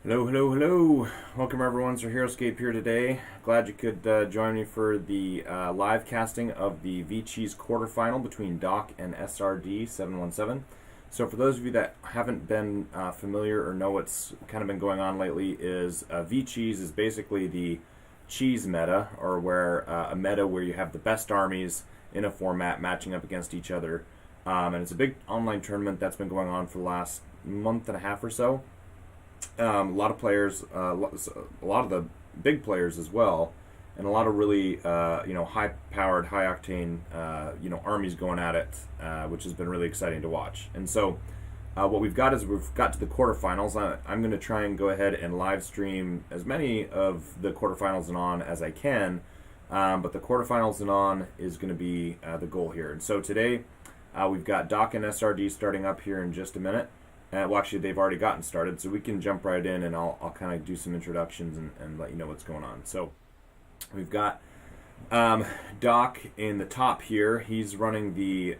Hello, hello, hello. Welcome everyone. Sir HeroScape here today. Glad you could join me for the live casting of the vCheese quarterfinal between Doc and Srd717. So for those of you that haven't been familiar or know what's kind of been going on lately is vCheese is basically the cheese meta, or where a meta where you have the best armies in a format matching up against each other. And it's a big online tournament that's been going on for the last month and a half or so. A lot of players, a lot of the big players as well, and a lot of really high-powered, high-octane armies going at it, which has been really exciting to watch. And so, what we've got is we've got to the quarterfinals. I'm going to try and go ahead and live stream as many of the quarterfinals and on as I can, but the quarterfinals and on is going to be the goal here. And so today, we've got Doc and SRD starting up here in just a minute. Well, actually, they've already gotten started, so we can jump right in, and I'll kind of do some introductions and let you know what's going on. So we've got Doc in the top here. He's running the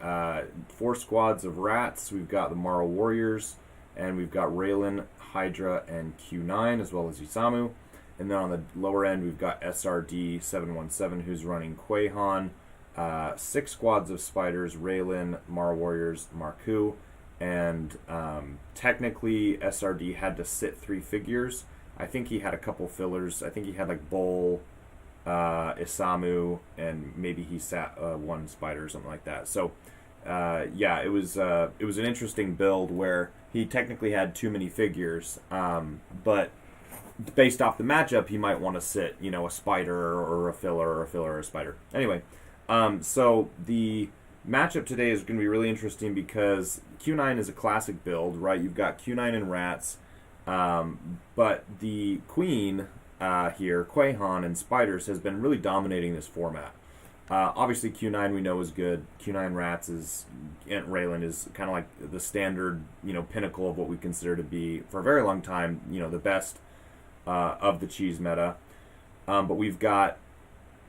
4 squads of rats. We've got the Morrow Warriors, and we've got Raylan, Hydra, and Q9, as well as Isamu. And then on the lower end, we've got Srd717, who's running Quahan, 6 squads of spiders, Raylan, Morrow Warriors, Marku. And technically SRD had to sit 3 figures. I think he had a couple fillers. I think he had like Bull, Isamu, and maybe he sat 1 spider or something like that. So yeah, it was an interesting build where he technically had too many figures, but based off the matchup, he might want to sit, a spider or a filler or a filler or a spider. Anyway, so the matchup today is going to be really interesting because Q9 is a classic build, right? You've got Q9 and rats, but the queen here, Quahan and spiders, has been really dominating this format. Obviously, Q9 we know is good. Q9 rats is, and Raylan is kind of like the standard, pinnacle of what we consider to be, for a very long time, the best of the cheese meta. But we've got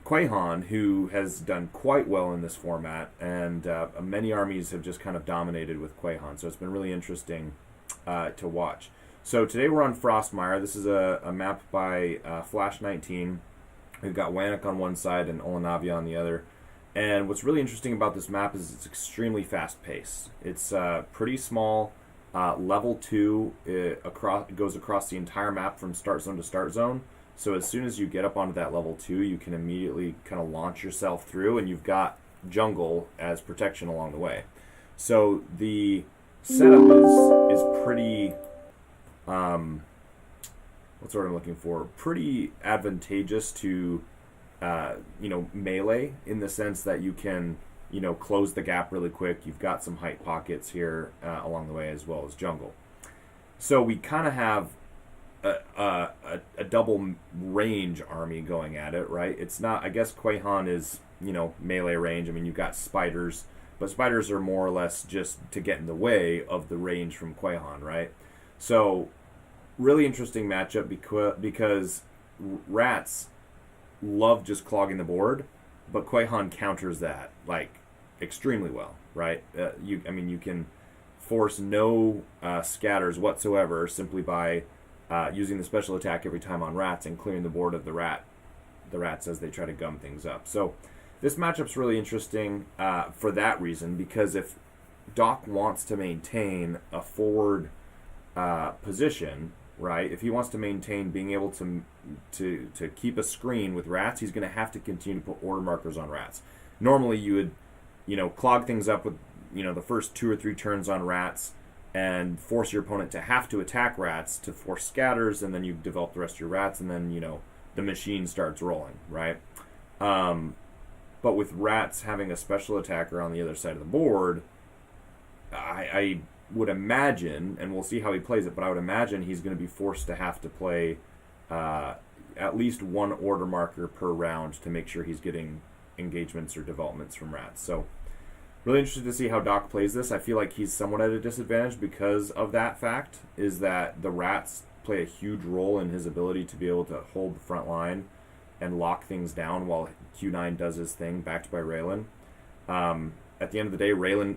Quahan, who has done quite well in this format, and many armies have just kind of dominated with Quahan, so it's been really interesting to watch. So today we're on Frostmire. This is a map by Flash19. We've got Wannock on one side and Olenavia on the other. And what's really interesting about this map is it's extremely fast-paced. It's pretty small. Level 2 it goes across the entire map from start zone to start zone. So as soon as you get up onto that level 2, you can immediately kind of launch yourself through, and you've got jungle as protection along the way. So the setup is pretty, what's what I'm looking for? Pretty advantageous to, melee, in the sense that you can, close the gap really quick. You've got some height pockets here along the way, as well as jungle. So we kind of have a double range army going at it, right? It's not, I guess Quahan is, melee range. I mean, you've got spiders, but spiders are more or less just to get in the way of the range from Quahan, right? So, really interesting matchup because rats love just clogging the board, but Quahan counters that, like, extremely well, right? You can force no scatters whatsoever simply by using the special attack every time on rats and clearing the board of the rats as they try to gum things up. So this matchup's really interesting for that reason, because if Doc wants to maintain a forward position, right? If he wants to maintain being able to keep a screen with rats, he's going to have to continue to put order markers on rats. Normally you would, clog things up with, the first 2 or 3 turns on rats, and force your opponent to have to attack rats to force scatters, and then you develop the rest of your rats, and then, the machine starts rolling, right? But with rats having a special attacker on the other side of the board, I would imagine, and we'll see how he plays it, but I would imagine he's going to be forced to have to play at least 1 order marker per round to make sure he's getting engagements or developments from rats. So really interested to see how Doc plays this. I feel like he's somewhat at a disadvantage because of that fact, is that the rats play a huge role in his ability to be able to hold the front line and lock things down while Q9 does his thing, backed by Raylan. At the end of the day, Raylan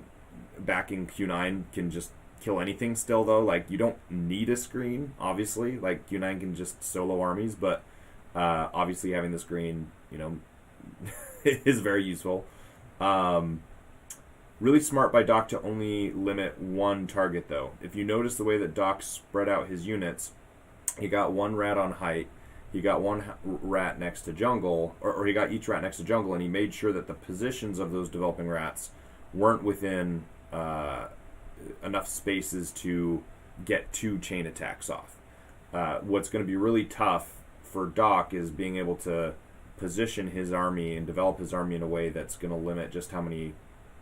backing Q9 can just kill anything still, though. Like, you don't need a screen, obviously. Like, Q9 can just solo armies, but obviously having the screen, is very useful. Really smart by Doc to only limit one target, though. If you notice the way that Doc spread out his units, he got one rat on height, he got one rat next to jungle, or he got each rat next to jungle, and he made sure that the positions of those developing rats weren't within enough spaces to get 2 chain attacks off. What's going to be really tough for Doc is being able to position his army and develop his army in a way that's going to limit just how many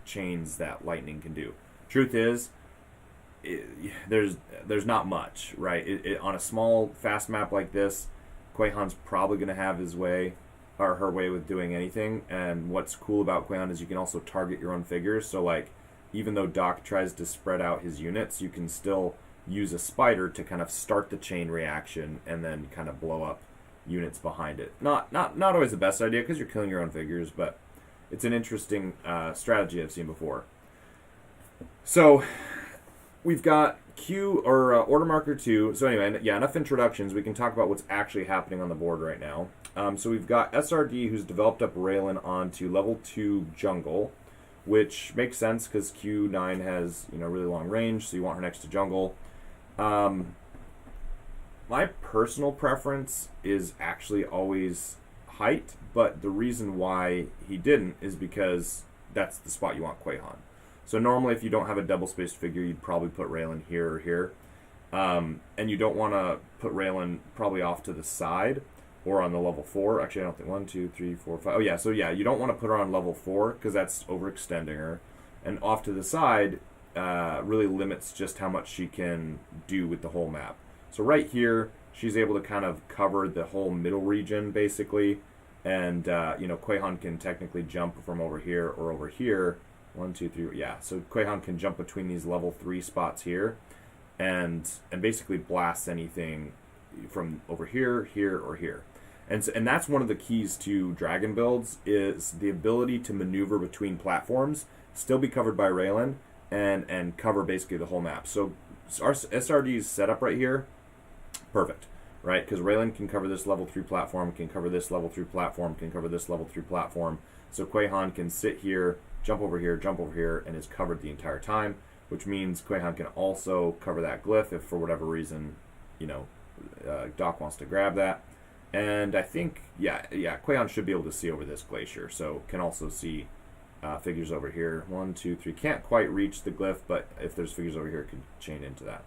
chains that lightning can do. Truth is, there's not much, right? On a small, fast map like this, Quei Han's probably going to have his way or her way with doing anything. And what's cool about Quei Han is you can also target your own figures. So, like, even though Doc tries to spread out his units, you can still use a spider to kind of start the chain reaction and then kind of blow up units behind it. Not always the best idea because you're killing your own figures, but it's an interesting strategy I've seen before. So we've got order marker 2. So anyway, yeah, enough introductions. We can talk about what's actually happening on the board right now. So we've got SRD, who's developed up Raylan onto level 2 jungle, which makes sense because Q9 has really long range, so you want her next to jungle. My personal preference is actually always height, but the reason why he didn't is because that's the spot you want Quei Han. So normally if you don't have a double-spaced figure, you'd probably put Raylan here or here. And you don't want to put Raylan probably off to the side or on the level 4. Actually, I don't think 1, 2, 3, 4, 5. Oh, yeah, so yeah, you don't want to put her on level 4 because that's overextending her. And off to the side really limits just how much she can do with the whole map. So right here, she's able to kind of cover the whole middle region, basically. And, Quei Han can technically jump from over here or over here. 1, 2, 3, yeah. So Quei Han can jump between these level 3 spots here and basically blast anything from over here, here, or here. And that's one of the keys to dragon builds is the ability to maneuver between platforms, still be covered by Raylan, and cover basically the whole map. So our SRD's setup right here, perfect, right? Because Raylan can cover this level 3 platform, can cover this level 3 platform, can cover this level 3 platform. So Quei Han can sit here, jump over here, and is covered the entire time, which means Quei Han can also cover that glyph if for whatever reason, Doc wants to grab that. And I think, Quei Han should be able to see over this glacier, so can also see figures over here. 1, 2, 3. Can't quite reach the glyph, but if there's figures over here, it could chain into that.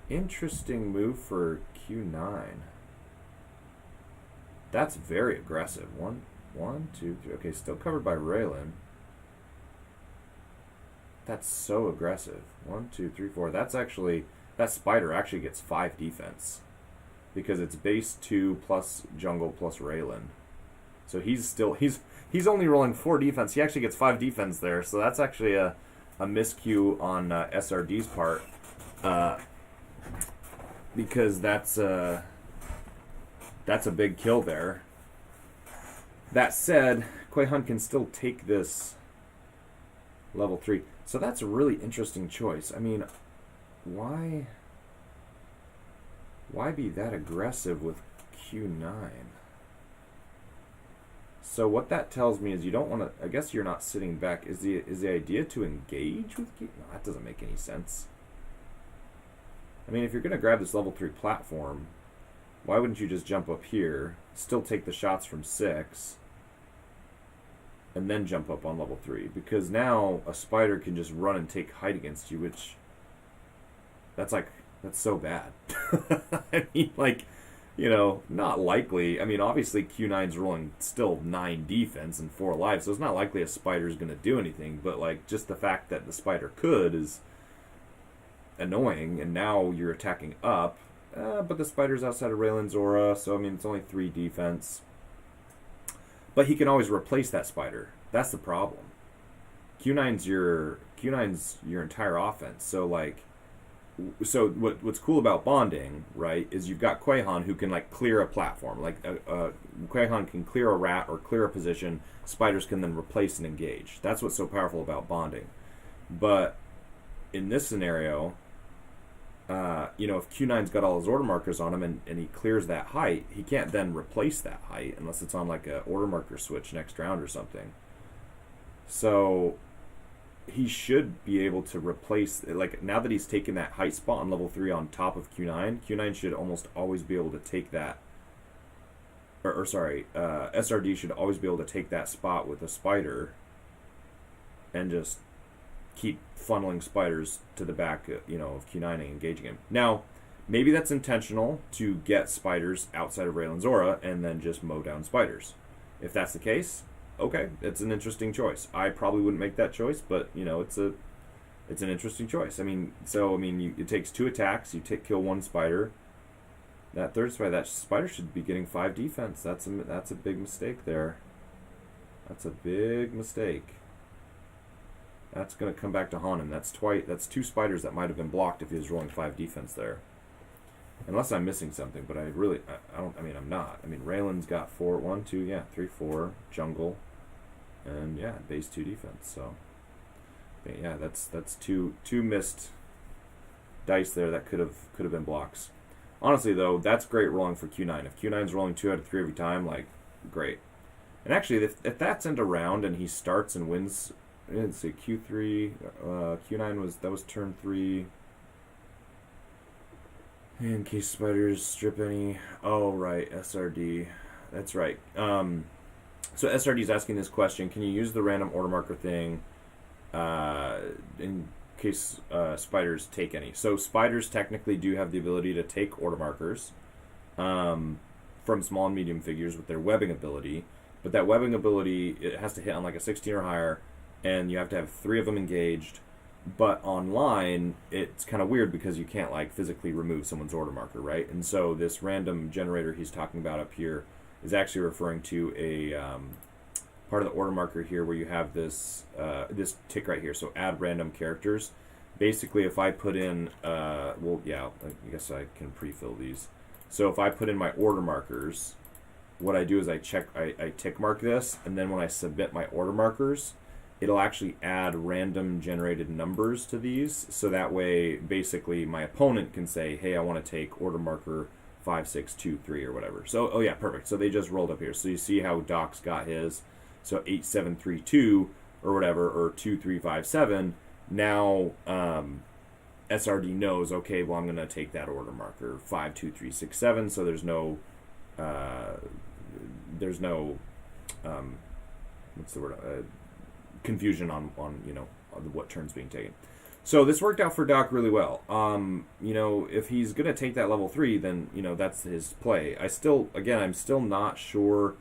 Interesting move for Q9. That's very aggressive. 1, 2, 3. Okay, still covered by Raylan. That's so aggressive. 1, 2, 3, 4. That spider actually gets 5 defense because it's base 2 plus jungle plus Raylan. So he's only rolling 4 defense. He actually gets 5 defense there. So that's actually a miscue on SRD's part because that's a big kill there. That said, Quei Han can still take this level 3. So that's a really interesting choice. I mean, why be that aggressive with Q9? So what that tells me is you don't want to. I guess you're not sitting back. Is the idea to engage with Q? No, that doesn't make any sense. I mean, if you're going to grab this level 3 platform, why wouldn't you just jump up here, still take the shots from 6, and then jump up on level 3? Because now a spider can just run and take height against you, which that's so bad. I mean, not likely. I mean, obviously Q9's rolling still 9 defense and 4 life, so it's not likely a spider's going to do anything, but just the fact that the spider could is annoying, and now you're attacking up, but the spider's outside of Raylan's aura, so I mean, it's only 3 defense. But he can always replace that spider. That's the problem. Q9's your entire offense, so what's cool about bonding, right, is you've got Quei Han who can clear a platform. Quei Han can clear a rat or clear a position. Spiders can then replace and engage. That's what's so powerful about bonding. But in this scenario, if Q9's got all his order markers on him and he clears that height, he can't then replace that height unless it's on like a order marker switch next round or something. So he should be able to replace, like, now that he's taken that height spot on level 3 on top of Q9 should almost always be able to take that, SRD should always be able to take that spot with a spider and just keep funneling spiders to the back, of Q9 and engaging him. Now, maybe that's intentional to get spiders outside of Raylan's aura and then just mow down spiders. If that's the case, okay, it's an interesting choice. I probably wouldn't make that choice, but it's an interesting choice. It takes 2 attacks. You kill 1 spider. That third spider, that spider should be getting 5 defense. That's a big mistake there. That's a big mistake. That's going to come back to haunt him. That's 2 spiders that might have been blocked if he was rolling 5 defense there. Unless I'm missing something, but I'm not. Raylan's got 3, 4, jungle, and base 2 defense. So, that's two missed dice there that could have been blocks. Honestly, though, that's great rolling for Q9. If Q9's rolling 2 out of 3 every time, great. And actually, if that's end a round and he starts and wins, let's see, Q3, Q9 was turn 3. In case spiders strip any. Oh, right, SRD. That's right. So SRD is asking this question: can you use the random order marker thing in case spiders take any? So spiders technically do have the ability to take order markers from small and medium figures with their webbing ability, but that webbing ability, it has to hit on like a 16 or higher, and you have to have 3 of them engaged. But online, it's kind of weird because you can't physically remove someone's order marker, right? And so this random generator he's talking about up here is actually referring to a part of the order marker here where you have this tick right here. So add random characters. Basically, if I put in, I guess I can pre-fill these. So if I put in my order markers, what I do is I tick mark this, and then when I submit my order markers, it'll actually add random generated numbers to these, so that way basically my opponent can say, hey, I want to take order marker 5, 6, 2, 3 or whatever. So perfect. So they just rolled up here. So you see how Doc's got his. So 8, 7, 3, 2 or whatever, or 2, 3, 5, 7. Now SRD knows, okay, well, I'm going to take that order marker 5, 2, 3, 6, 7. So there's no what's the word? Confusion on what turn's being taken. So this worked out for Doc really well. If he's gonna take that level 3, then that's his play. I'm still not sure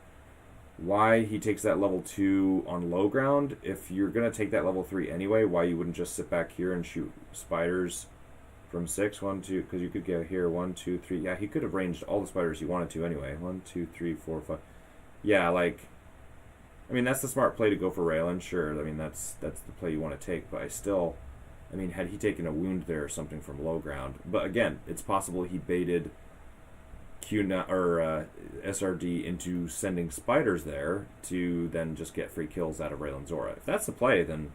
why he takes that level 2 on low ground. If you're gonna take that level 3 anyway, why you wouldn't just sit back here and shoot spiders from 6, 1, 2, because you could get here 1, 2, 3. Yeah, he could have ranged all the spiders he wanted to anyway. 1, 2, 3, 4, 5. Yeah, that's the smart play to go for Raylan, sure. That's the play you want to take, but had he taken a wound there or something from low ground, but again, it's possible he baited SRD into sending spiders there to then just get free kills out of Raylan's aura. If that's the play, then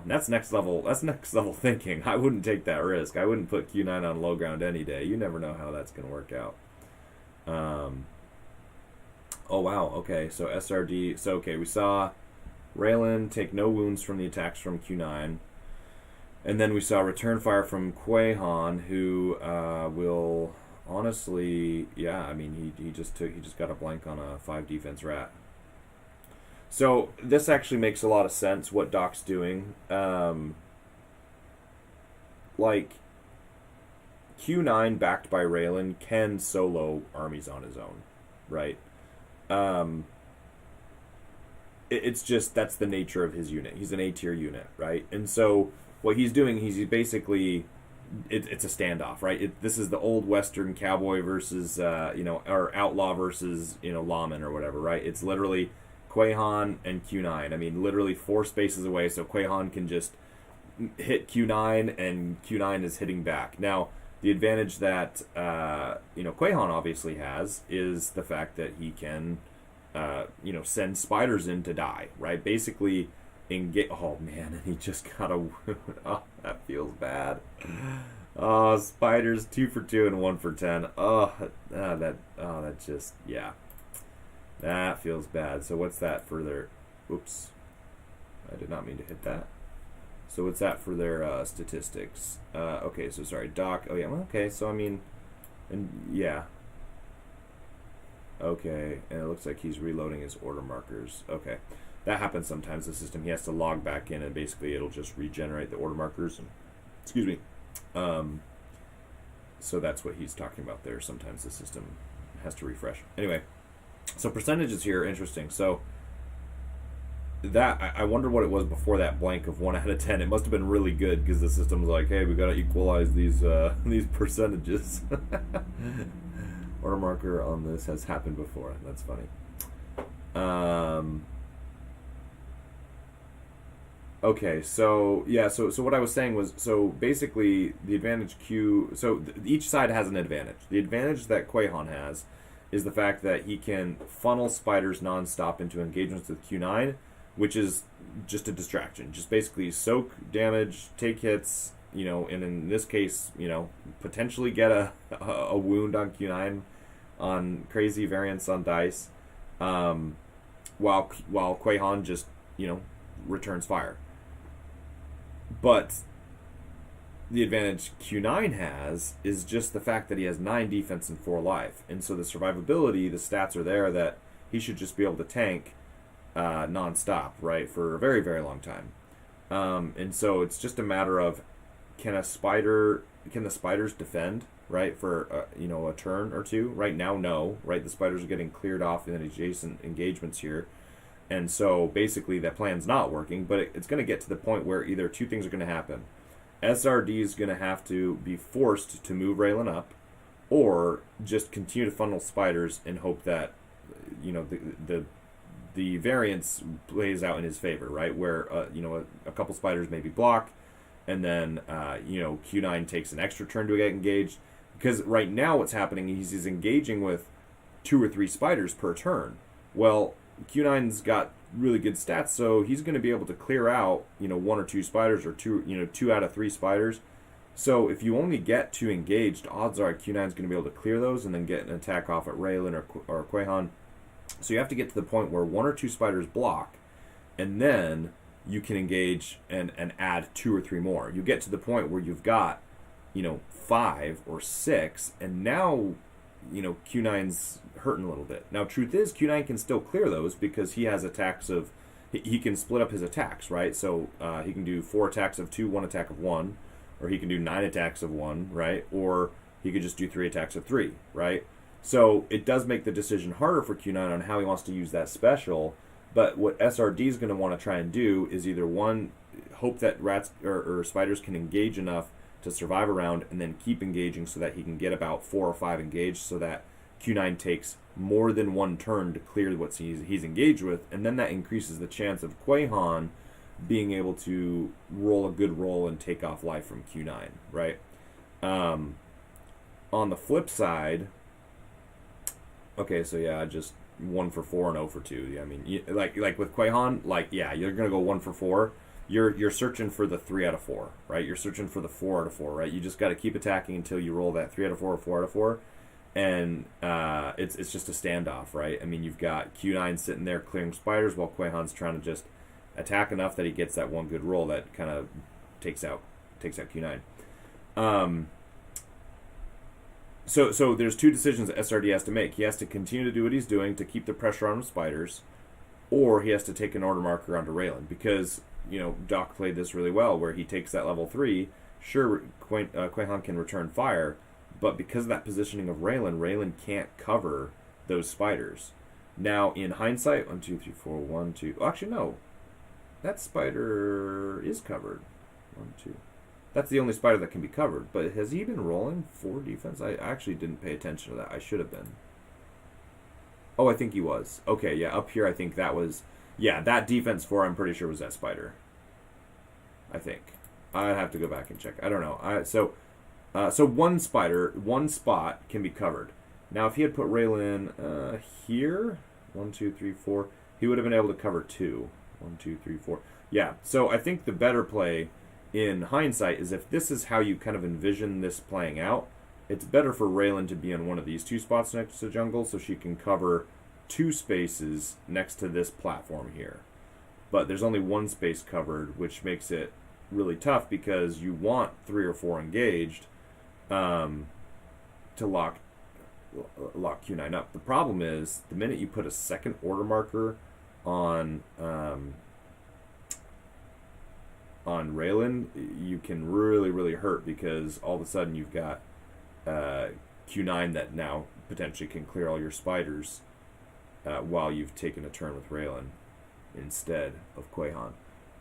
that's next level. That's next level thinking. I wouldn't take that risk. I wouldn't put Q9 on low ground any day. You never know how that's going to work out. Oh, wow. Okay, so SRD. So, okay, we saw Raylan take no wounds from the attacks from Q9. And then we saw return fire from Quahan, who will honestly, he just got a blank on a 5 defense rat. So, this actually makes a lot of sense, what Doc's doing. Q9 backed by Raylan can solo armies on his own, right? It's just, that's the nature of his unit. He's an A-tier unit, right? And so what he's doing, he's basically, it's a standoff, right? This is the old Western cowboy versus, or outlaw versus, lawman or whatever, right? It's literally Quahan and Q9. Literally 4 spaces away, so Quahan can just hit Q9, and Q9 is hitting back. Now, the advantage that Quahan obviously has is the fact that he can send spiders in to die, right? Basically, engage. Oh man, and he just got a. Oh, that feels bad. Oh, spiders 2 for 2 and 1 for 10. That just, yeah, that feels bad. So what's that for their? Oops, I did not mean to hit that. So what's that for their statistics? Okay, so sorry, Doc. Oh yeah, well, okay. So I mean, and yeah. Okay, and it looks like he's reloading his order markers. Okay, that happens sometimes. The system, he has to log back in, and basically it'll just regenerate the order markers. And, excuse me. So that's what he's talking about there. Sometimes the system has to refresh. Anyway, so percentages here are interesting. So that I wonder what it was before that blank of 1 out of 10. It must have been really good because the system's like, hey, we got to equalize these percentages. Order marker on this has happened before. That's funny. Okay, so yeah, so what I was saying was, so basically the advantage Q, so each side has an advantage. The advantage that Quahan has is the fact that he can funnel spiders nonstop into engagements with Q9, which is just a distraction. Just basically soak damage, take hits, and in this case, potentially get a wound on Q9 on crazy variants on dice, while Quahan just, returns fire. But the advantage Q9 has is just the fact that he has 9 defense and 4 life. And so the survivability, the stats are there that he should just be able to tank non-stop, right, for a very, very long time. And so it's just a matter of can the spiders defend, right, for a turn or two? Right now, no, right? The spiders are getting cleared off in adjacent engagements here. And so basically that plan's not working, but it's going to get to the point where either two things are going to happen. SRD is going to have to be forced to move Raylan up, or just continue to funnel spiders and hope that the variance plays out in his favor, right? Where a couple spiders maybe block, and then Q9 takes an extra turn to get engaged. Because right now what's happening is he's engaging with 2 or 3 spiders per turn. Well, Q9's got really good stats, so he's going to be able to clear out 1 or 2 spiders, or 2 out of 3 spiders. So if you only get 2 engaged, odds are Q9's going to be able to clear those and then get an attack off at Raylan or Quahan. So you have to get to the point where 1 or 2 spiders block, and then you can engage and add 2 or 3 more. You get to the point where you've got 5 or 6, and now Q9's hurting a little bit. Now, truth is, Q9 can still clear those because he has attacks of... He can split up his attacks, right? So he can do 4 attacks of 2, 1 attack of 1, or he can do 9 attacks of 1, right? Or he could just do 3 attacks of 3, right? So it does make the decision harder for Q9 on how he wants to use that special, but what SRD is going to want to try and do is either, one, hope that rats or spiders can engage enough to survive a round, and then keep engaging so that he can get about 4 or 5 engaged, so that Q9 takes more than 1 turn to clear what he's engaged with, and then that increases the chance of Quahan being able to roll a good roll and take off life from Q9, right? On the flip side, okay, so yeah, just 1 for 4 and 0 for 2. Yeah, I mean, like with Quahan, you're gonna go 1 for 4. You're searching for the 3 out of 4, right? You're searching for the 4 out of 4, right? You just got to keep attacking until you roll that 3 out of 4 or 4 out of 4, and it's just a standoff, right? I mean, you've got Q9 sitting there clearing spiders while Quahan's trying to just attack enough that he gets that one good roll that kind of takes out Q9. So there's 2 decisions that SRD has to make. He has to continue to do what he's doing to keep the pressure on spiders, or he has to take an order marker onto Raylan, because Doc played this really well, where he takes that level 3. Sure, Quahan can return fire, but because of that positioning of Raylan can't cover those spiders. Now, in hindsight, 1, 2, 3, 4, 1, 2. Oh, actually, no. That spider is covered. 1, 2. That's the only spider that can be covered. But has he been rolling 4 defense? I actually didn't pay attention to that. I should have been. Oh, I think he was. Okay, yeah, up here I think that was... Yeah, that defense 4, I'm pretty sure, was that spider. I think. I'd have to go back and check. I don't know. So 1 spider, 1 spot can be covered. Now, if he had put Raylan here, 1, 2, 3, 4, he would have been able to cover 2. 1, 2, 3, 4. Yeah, so I think the better play in hindsight is if this is how you kind of envision this playing out, it's better for Raylan to be in one of these two spots next to jungle so she can cover two spaces next to this platform here. But there's only one space covered, which makes it really tough because you want 3 or 4 engaged to lock Q9 up. The problem is the minute you put a second order marker on Raylan, you can really hurt because all of a sudden you've got Q9 that now potentially can clear all your spiders while you've taken a turn with Raylan instead of Quahan.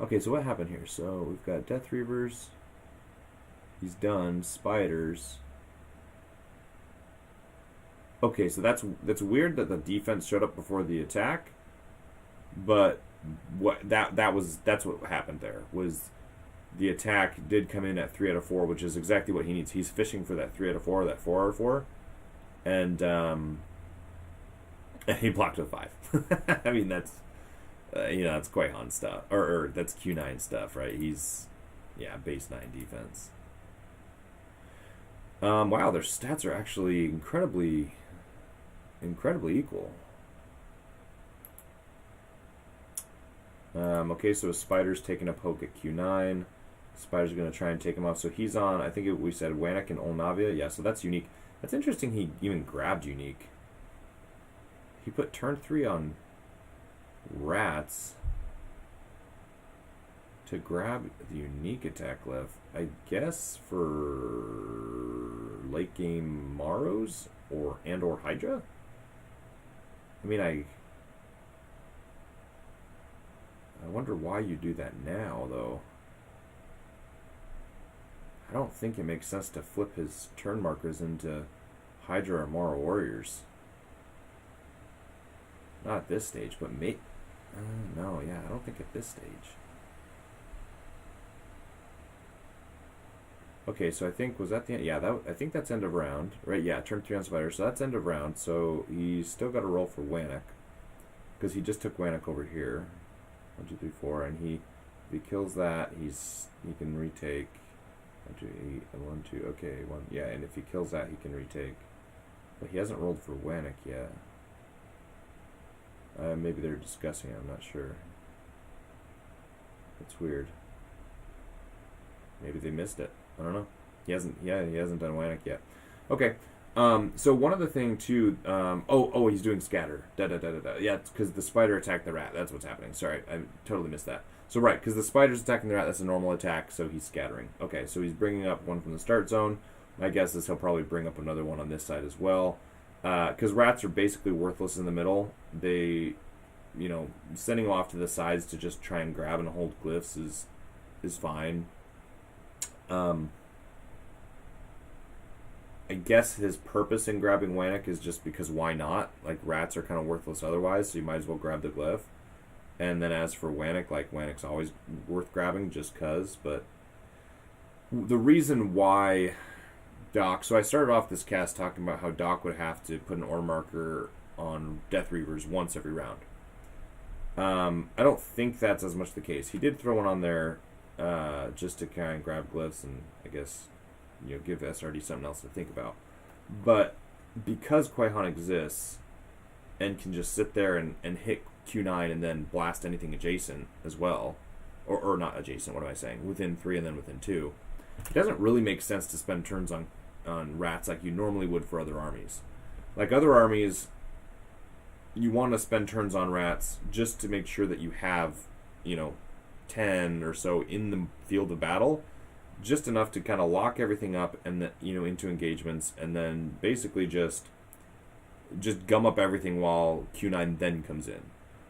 Okay, so what happened here? So we've got Death Reavers. He's done. Spiders. Okay, so that's weird that the defense showed up before the attack, but that's what happened there was the attack did come in at 3 out of 4, which is exactly what he needs. He's fishing for that 3 out of 4, that 4 out of 4, and he blocked with 5. I mean that's that's Quahan stuff, or that's Q9 stuff, right? He's base 9 defense. Wow, their stats are actually incredibly equal. Okay, so Spider's taking a poke at Q9. Spider's going to try and take him off. So he's on, I think we said Wanek and Olnavia. Yeah, so that's Unique. That's interesting he even grabbed Unique. He put turn 3 on Rats to grab the Unique attack left. I guess for late game Maros or Hydra? I mean, I wonder why you do that now, though. I don't think it makes sense to flip his turn markers into Hydra or Mara Warriors. Not at this stage, but no, yeah, I don't think at this stage. Okay, so I think, was that the end? Yeah, I think that's end of round, right? Yeah, turn 3 on Spider, so that's end of round. So he's still got to roll for Wanek, because he just took Wanek over here. 1, 2, 3, 4, and if he kills that, he can retake 1, 2, 8, 1, 2. Okay, 1. Yeah, and if he kills that, he can retake. But he hasn't rolled for Wanek yet. Maybe they're discussing it, I'm not sure. It's weird. Maybe they missed it. I don't know. He hasn't done Wanek yet. Okay. So one other thing too. He's doing scatter. Yeah, it's because the spider attacked the rat. That's what's happening. Sorry, I totally missed that. So right, because the spider's attacking the rat. That's a normal attack. So he's scattering. Okay, so he's bringing up one from the start zone. My guess is he'll probably bring up another one on this side as well. Because rats are basically worthless in the middle. They, sending them off to the sides to just try and grab and hold glyphs is fine. I guess his purpose in grabbing Wanek is just because why not? Like, rats are kind of worthless otherwise, so you might as well grab the glyph. And then as for Wanek, like, Wanek's always worth grabbing just because. But the reason why Doc... So I started off this cast talking about how Doc would have to put an order marker on Death Reavers once every round. I don't think that's as much the case. He did throw one on there just to kind of grab glyphs and, I guess... give SRD something else to think about. But because Quahan exists and can just sit there and hit Q9 and then blast anything adjacent as well, or not adjacent, what am I saying? Within 3 and then within 2, it doesn't really make sense to spend turns on rats like you normally would for other armies. Like other armies, you want to spend turns on rats just to make sure that you have, 10 or so in the field of battle, just enough to kind of lock everything up and into engagements, and then basically just gum up everything while Q9 then comes in.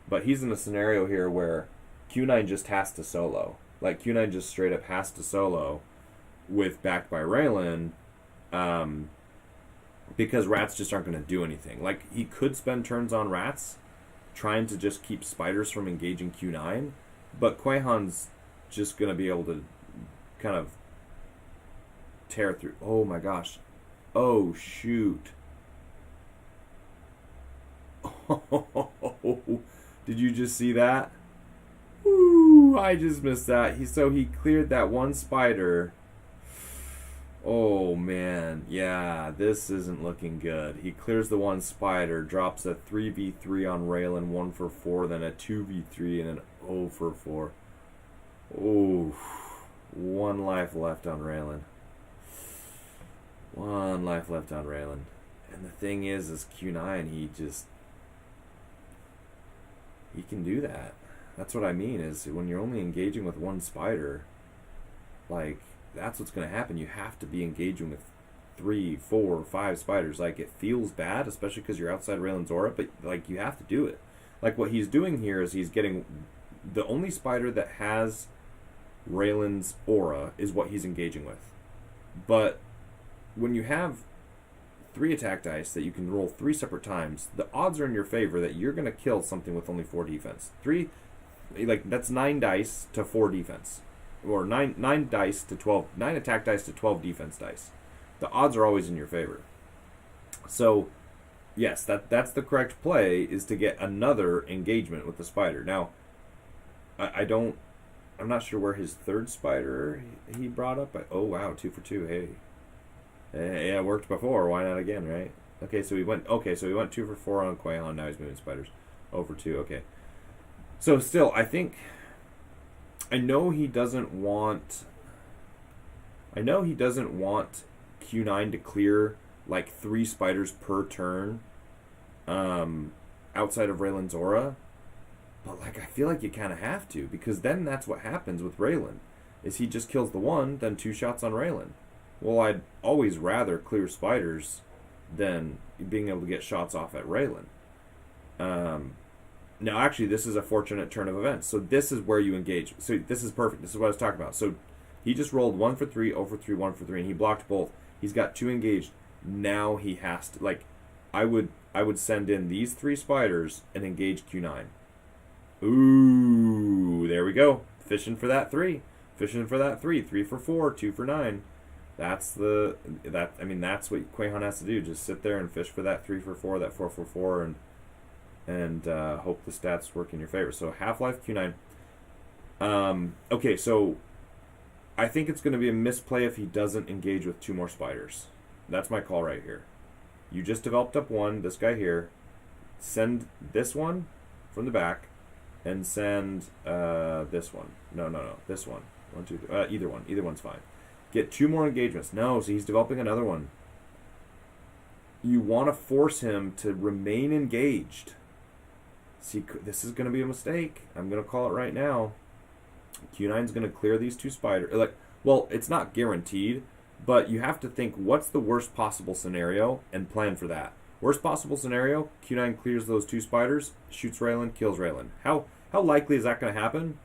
But he's in a scenario here where Q9 just has to solo. Like Q9 just straight up has to solo with backed by Raylan, because rats just aren't going to do anything. Like he could spend turns on rats trying to just keep spiders from engaging Q9, but Quahan's just going to be able to kind of tear through. Oh my gosh. Oh shoot. Oh, did you just see that? Ooh, Ooh, I just missed that. He cleared that one spider. Oh man, yeah, this isn't looking good. He clears the one spider, drops a 3v3 on Raylan, 1 for 4, then a 2v3 and an 0 for 4. Oh, 1 life left on Raylan. 1 life left on Raylan. And the thing is Q9, he can do that. That's what I mean, is when you're only engaging with 1 spider, like, that's what's going to happen. You have to be engaging with 3, 4, 5 spiders. Like, it feels bad, especially because you're outside Raylan's aura, but, like, you have to do it. Like, what he's doing here is he's getting... The only spider that has Raylan's aura is what he's engaging with. But when you have 3 attack dice that you can roll 3 separate times, the odds are in your favor that you're going to kill something with only 4 defense. That's 9 dice to 4 defense. Or 9 dice to 12, 9 attack dice to 12 defense dice. The odds are always in your favor. So, yes, that's the correct play, is to get another engagement with the spider. Now, I'm not sure where his 3rd spider he brought up. Oh wow, 2 for 2. Hey, yeah, it worked before. Why not again, right? Okay, so we went 2 for 4 on Quahan. Now he's moving spiders. 0 for 2. Okay. So still, I know he doesn't want Q9 to clear like 3 spiders per turn outside of Raylan's aura, but like I feel like you kind of have to, because then that's what happens with Raylan, is he just kills the one, then 2 shots on Raylan. Well, I'd always rather clear spiders than being able to get shots off at Raylan. Now, actually, this is a fortunate turn of events. So this is where you engage. So this is perfect. This is what I was talking about. So he just rolled 1 for 3, 0 for 3, 1 for 3, and he blocked both. He's got 2 engaged. Now he has to, like, I would send in these 3 spiders and engage Q9. Ooh, there we go. Fishing for that 3. 3 for 4, 2 for 9. That's what Quahan has to do. Just sit there and fish for that 3 for 4, that 4 for 4, and hope the stats work in your favor. So Half-Life Q9. Okay, so I think it's going to be a misplay if he doesn't engage with 2 more spiders. That's my call right here. You just developed up 1, this guy here. Send this one from the back, and send this one. No, this one. 1, 2, 3. Either one. Either one's fine. Get 2 more engagements. No, so he's developing another one. You want to force him to remain engaged. See, this is going to be a mistake. I'm going to call it right now. Q9's going to clear these 2 spiders. Well, it's not guaranteed, but you have to think, what's the worst possible scenario, and plan for that. Worst possible scenario, Q9 clears those 2 spiders, shoots Raylan, kills Raylan. How likely is that going to happen?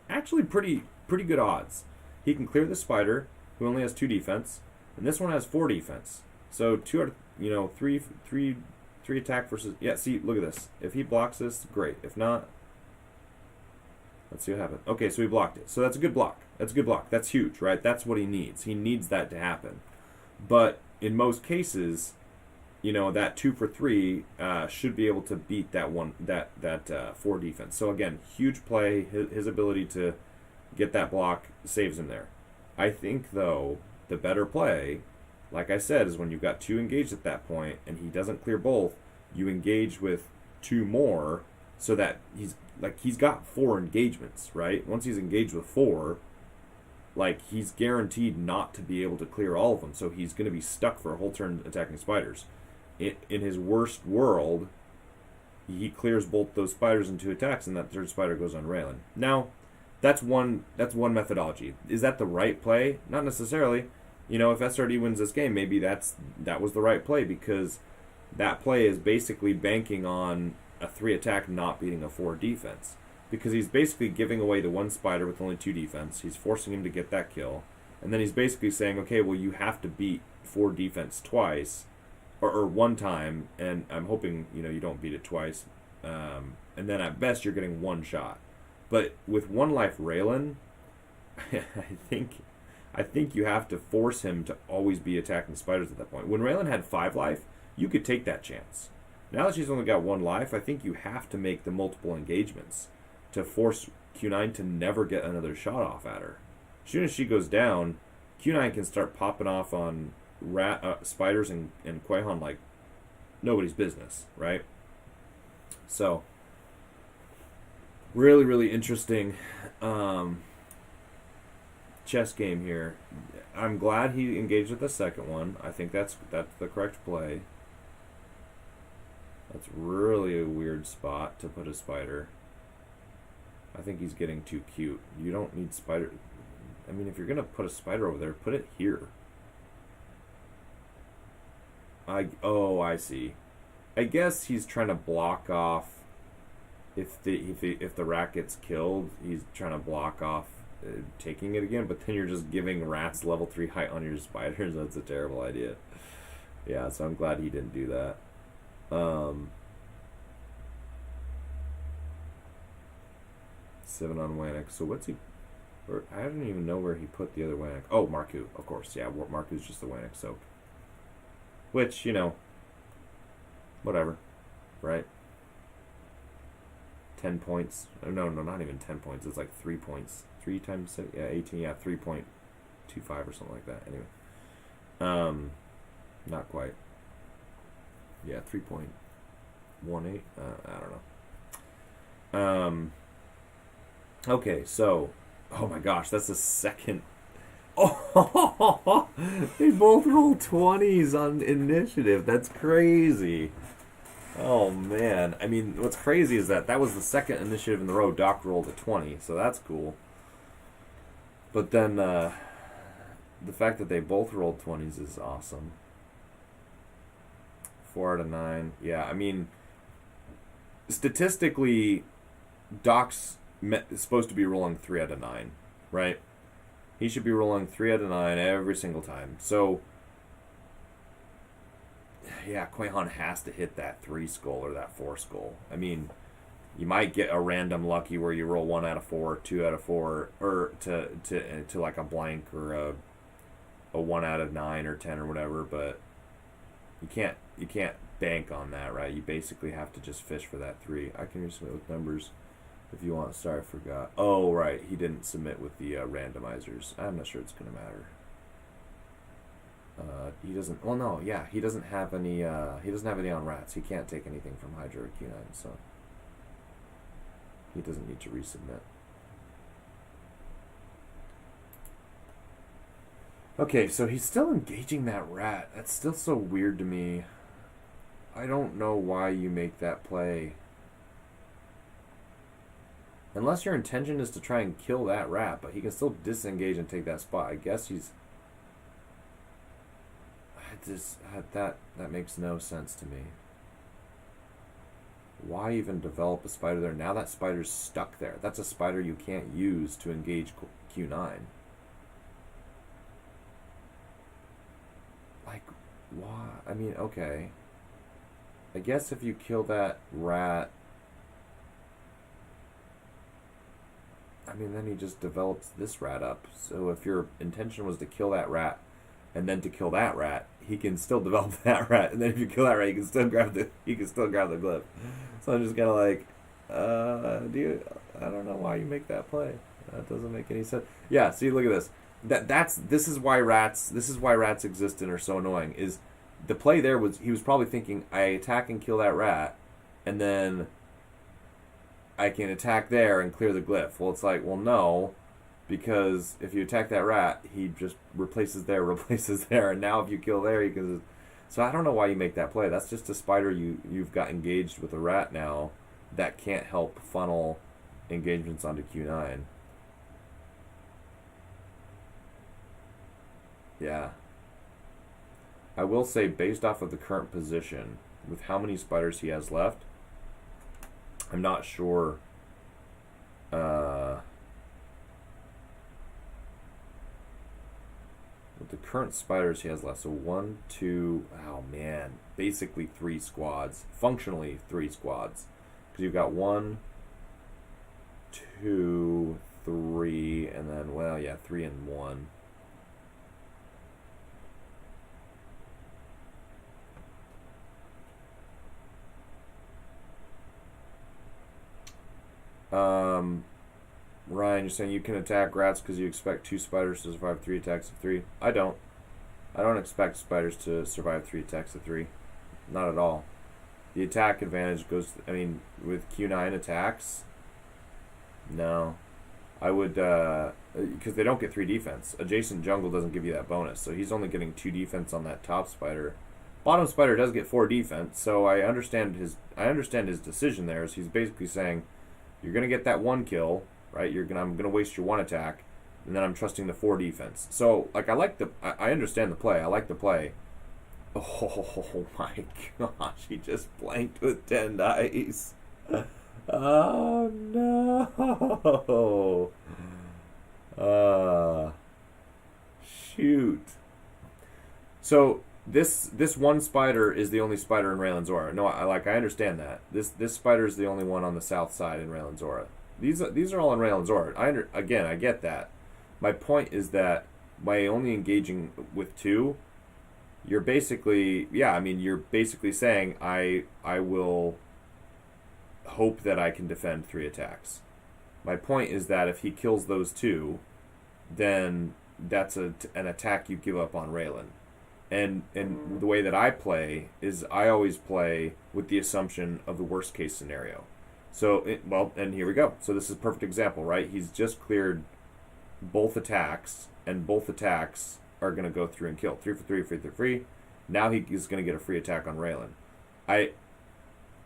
Actually, pretty good odds. He can clear the spider, who only has 2 defense, and this one has 4 defense. So 2 out of 3 attack versus... Yeah, see, look at this. If he blocks this, great. If not, let's see what happens. Okay, so he blocked it. So that's a good block. That's huge, right? That's what he needs. He needs that to happen. But in most cases, that 2 for 3 should be able to beat that 4 defense. So again, huge play. His ability to get that block saves him there. I think, though, the better play, like I said, is when you've got 2 engaged at that point and he doesn't clear both, you engage with 2 more, so that he's got 4 engagements, right? Once he's engaged with 4, he's guaranteed not to be able to clear all of them, so he's going to be stuck for a whole turn attacking spiders. In his worst world, he clears both those spiders in 2 attacks, and that 3rd spider goes on Raylan. Now, that's one methodology. Is that the right play? Not necessarily. If SRD wins this game, maybe that was the right play, because that play is basically banking on a 3 attack not beating a 4 defense. Because he's basically giving away the 1 spider with only 2 defense. He's forcing him to get that kill. And then he's basically saying, okay, well, you have to beat 4 defense twice, or 1 time, and I'm hoping, you don't beat it twice. And then at best, you're getting 1 shot. But with 1 life Raylan, I think you have to force him to always be attacking spiders at that point. When Raylan had 5 life, you could take that chance. Now that she's only got 1 life, I think you have to make the multiple engagements to force Q9 to never get another shot off at her. As soon as she goes down, Q9 can start popping off on spiders and Quaihon like nobody's business, right? So, really, really interesting chess game here. I'm glad he engaged with the second one. I think that's the correct play. That's really a weird spot to put a spider. I think he's getting too cute. You don't need spider. I mean, if you're gonna put a spider over there, put it here. I see. I guess he's trying to block off. If the rat gets killed, he's trying to block off taking it again. But then you're just giving rats level 3 height on your spiders. That's a terrible idea. Yeah, so I'm glad he didn't do that. 7 on Wannock. So what's he? I don't even know where he put the other Wannock. Oh, Marku, of course. Yeah, Marku's just the Wannock soak. Which, you know, whatever, right? 10 points. Oh, no, not even 10 points. It's like 3 points. 3 times 6, yeah, 18. Yeah, 3.25 or something like that. Anyway, not quite. Yeah, 3.18. I don't know. Okay, so, oh my gosh, that's the second. Oh, they both rolled 20s on initiative. That's crazy. Oh man, I mean, what's crazy is that was the second initiative in the row. Doc rolled a 20, so that's cool. But then the fact that they both rolled 20s is awesome. 4 out of 9. Yeah, I mean, statistically, Doc's supposed to be rolling 3 out of 9, right? He should be rolling 3 out of 9 every single time. So, yeah, Quaihon has to hit that 3 skull or that 4 skull. I mean, you might get a random lucky where you roll 1 out of 4, 2 out of 4, or to like a blank or a 1 out of 9 or 10 or whatever, but you can't bank on that, right? You basically have to just fish for that 3. I can resubmit with numbers if you want. Sorry, I forgot. Oh, right, he didn't submit with the randomizers. I'm not sure it's gonna matter. He doesn't. Well, no, yeah, he doesn't have any. He doesn't have any on rats. He can't take anything from Hydra or Q9, so he doesn't need to resubmit. Okay, so he's still engaging that rat. That's still so weird to me. I don't know why you make that play. Unless your intention is to try and kill that rat, but he can still disengage and take that spot. I guess he's. That makes no sense to me. Why even develop a spider there? Now that spider's stuck there. That's a spider you can't use to engage Q9. Like, why? I mean, okay. I guess if you kill that rat, I mean, then he just develops this rat up. So if your intention was to kill that rat and then to kill that rat, he can still develop that rat. And then if you kill that rat, you can still grab the glyph. So I'm just kind of like, dude, I don't know why you make that play. That doesn't make any sense. Yeah, see, look at this. This is why rats exist and are so annoying. Is the play there was he was probably thinking, I attack and kill that rat, and then I can attack there and clear the glyph. Well, it's like, well, no, because if you attack that rat, he just replaces there, and now if you kill there, he can. So I don't know why you make that play. That's just a spider you've got engaged with a rat now that can't help funnel engagements onto Q9. Yeah. I will say, based off of the current position, with how many spiders he has left, I'm not sure. With the current spiders he has left, so 1, 2, oh man, basically 3 squads. Functionally 3 squads. Because you've got 1, 2, 3, and then, well, yeah, 3 and 1. Ryan, you're saying you can attack rats because you expect 2 spiders to survive 3 attacks of 3. I don't. I don't expect spiders to survive 3 attacks of 3. Not at all. The attack advantage goes, with Q9 attacks, no. I would, because they don't get 3 defense. Adjacent jungle doesn't give you that bonus, so he's only getting 2 defense on that top spider. Bottom spider does get 4 defense, so I understand his decision there. Is he's basically saying, you're gonna get that 1 kill, right? I'm gonna waste your 1 attack, and then I'm trusting the 4 defense. So, like, I understand the play. I like the play. Oh my gosh, he just blanked with 10 dice. Oh no. Shoot. So this one spider is the only spider in Raylan's aura. No, I understand that. This spider is the only one on the south side in Raylan's aura. These are all in Raylan's aura. I get that. My point is that by only engaging with 2, you're basically saying I will hope that I can defend 3 attacks. My point is that if he kills those 2, then that's an attack you give up on Raylan. And the way that I play is I always play with the assumption of the worst case scenario. So, and here we go. So this is a perfect example, right? He's just cleared both attacks, and both attacks are going to go through and kill. 3 for 3, 3 for 3. Now he's going to get a free attack on Raylan. I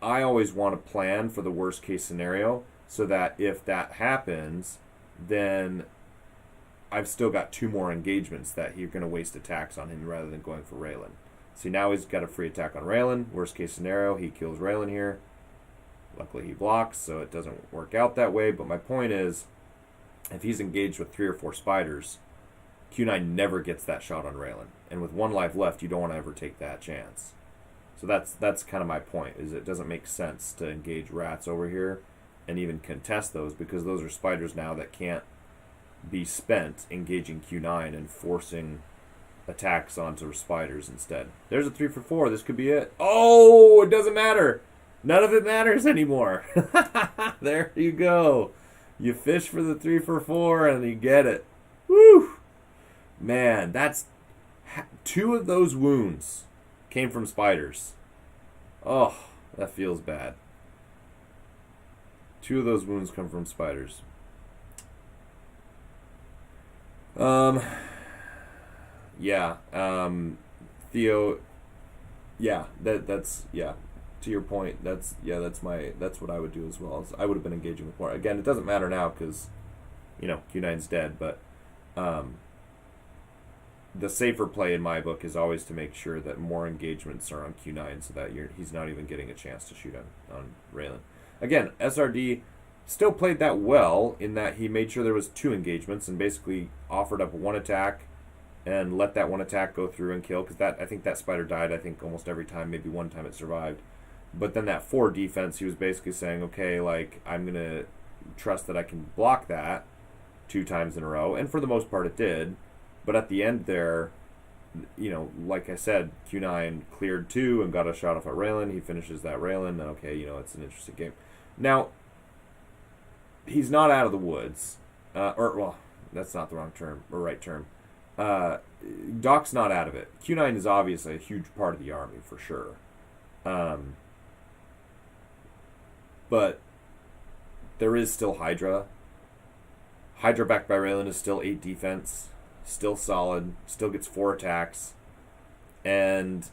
always want to plan for the worst case scenario so that if that happens, then I've still got 2 more engagements that you're going to waste attacks on him rather than going for Raylan. See, now he's got a free attack on Raylan. Worst case scenario, he kills Raylan here. Luckily he blocks, so it doesn't work out that way. But my point is, if he's engaged with 3 or 4 spiders, Q9 never gets that shot on Raylan. And with 1 life left, you don't want to ever take that chance. So that's kind of my point, is it doesn't make sense to engage rats over here and even contest those, because those are spiders now that can't be spent engaging Q9 and forcing attacks onto spiders instead. There's a 3 for 4. This could be it. Oh, it doesn't matter. None of it matters anymore. There you go. You fish for the 3 for 4 and you get it. Woo! Man, that's 2 of those wounds came from spiders. Oh, that feels bad. 2 of those wounds come from spiders. Yeah. Theo. Yeah, that's yeah. To your point, that's what I would do as well. I would have been engaging with more. Again, it doesn't matter now because, Q9's dead. But the safer play in my book is always to make sure that more engagements are on Q9 so that he's not even getting a chance to shoot on Raylan. Again, SRD still played that well in that he made sure there was 2 engagements and basically offered up 1 attack and let that 1 attack go through and kill, because I think that spider died almost every time. Maybe 1 time it survived. But then that 4 defense, he was basically saying, okay, I'm going to trust that I can block that 2 times in a row. And for the most part it did. But at the end there, like I said, Q9 cleared 2 and got a shot off at Raylan. He finishes that Raylan. Okay, it's an interesting game. Now, he's not out of the woods. That's not the wrong term, or right term. Doc's not out of it. Q9 is obviously a huge part of the army, for sure. But there is still Hydra. Hydra backed by Raylan is still 8 defense. Still solid. Still gets 4 attacks. And,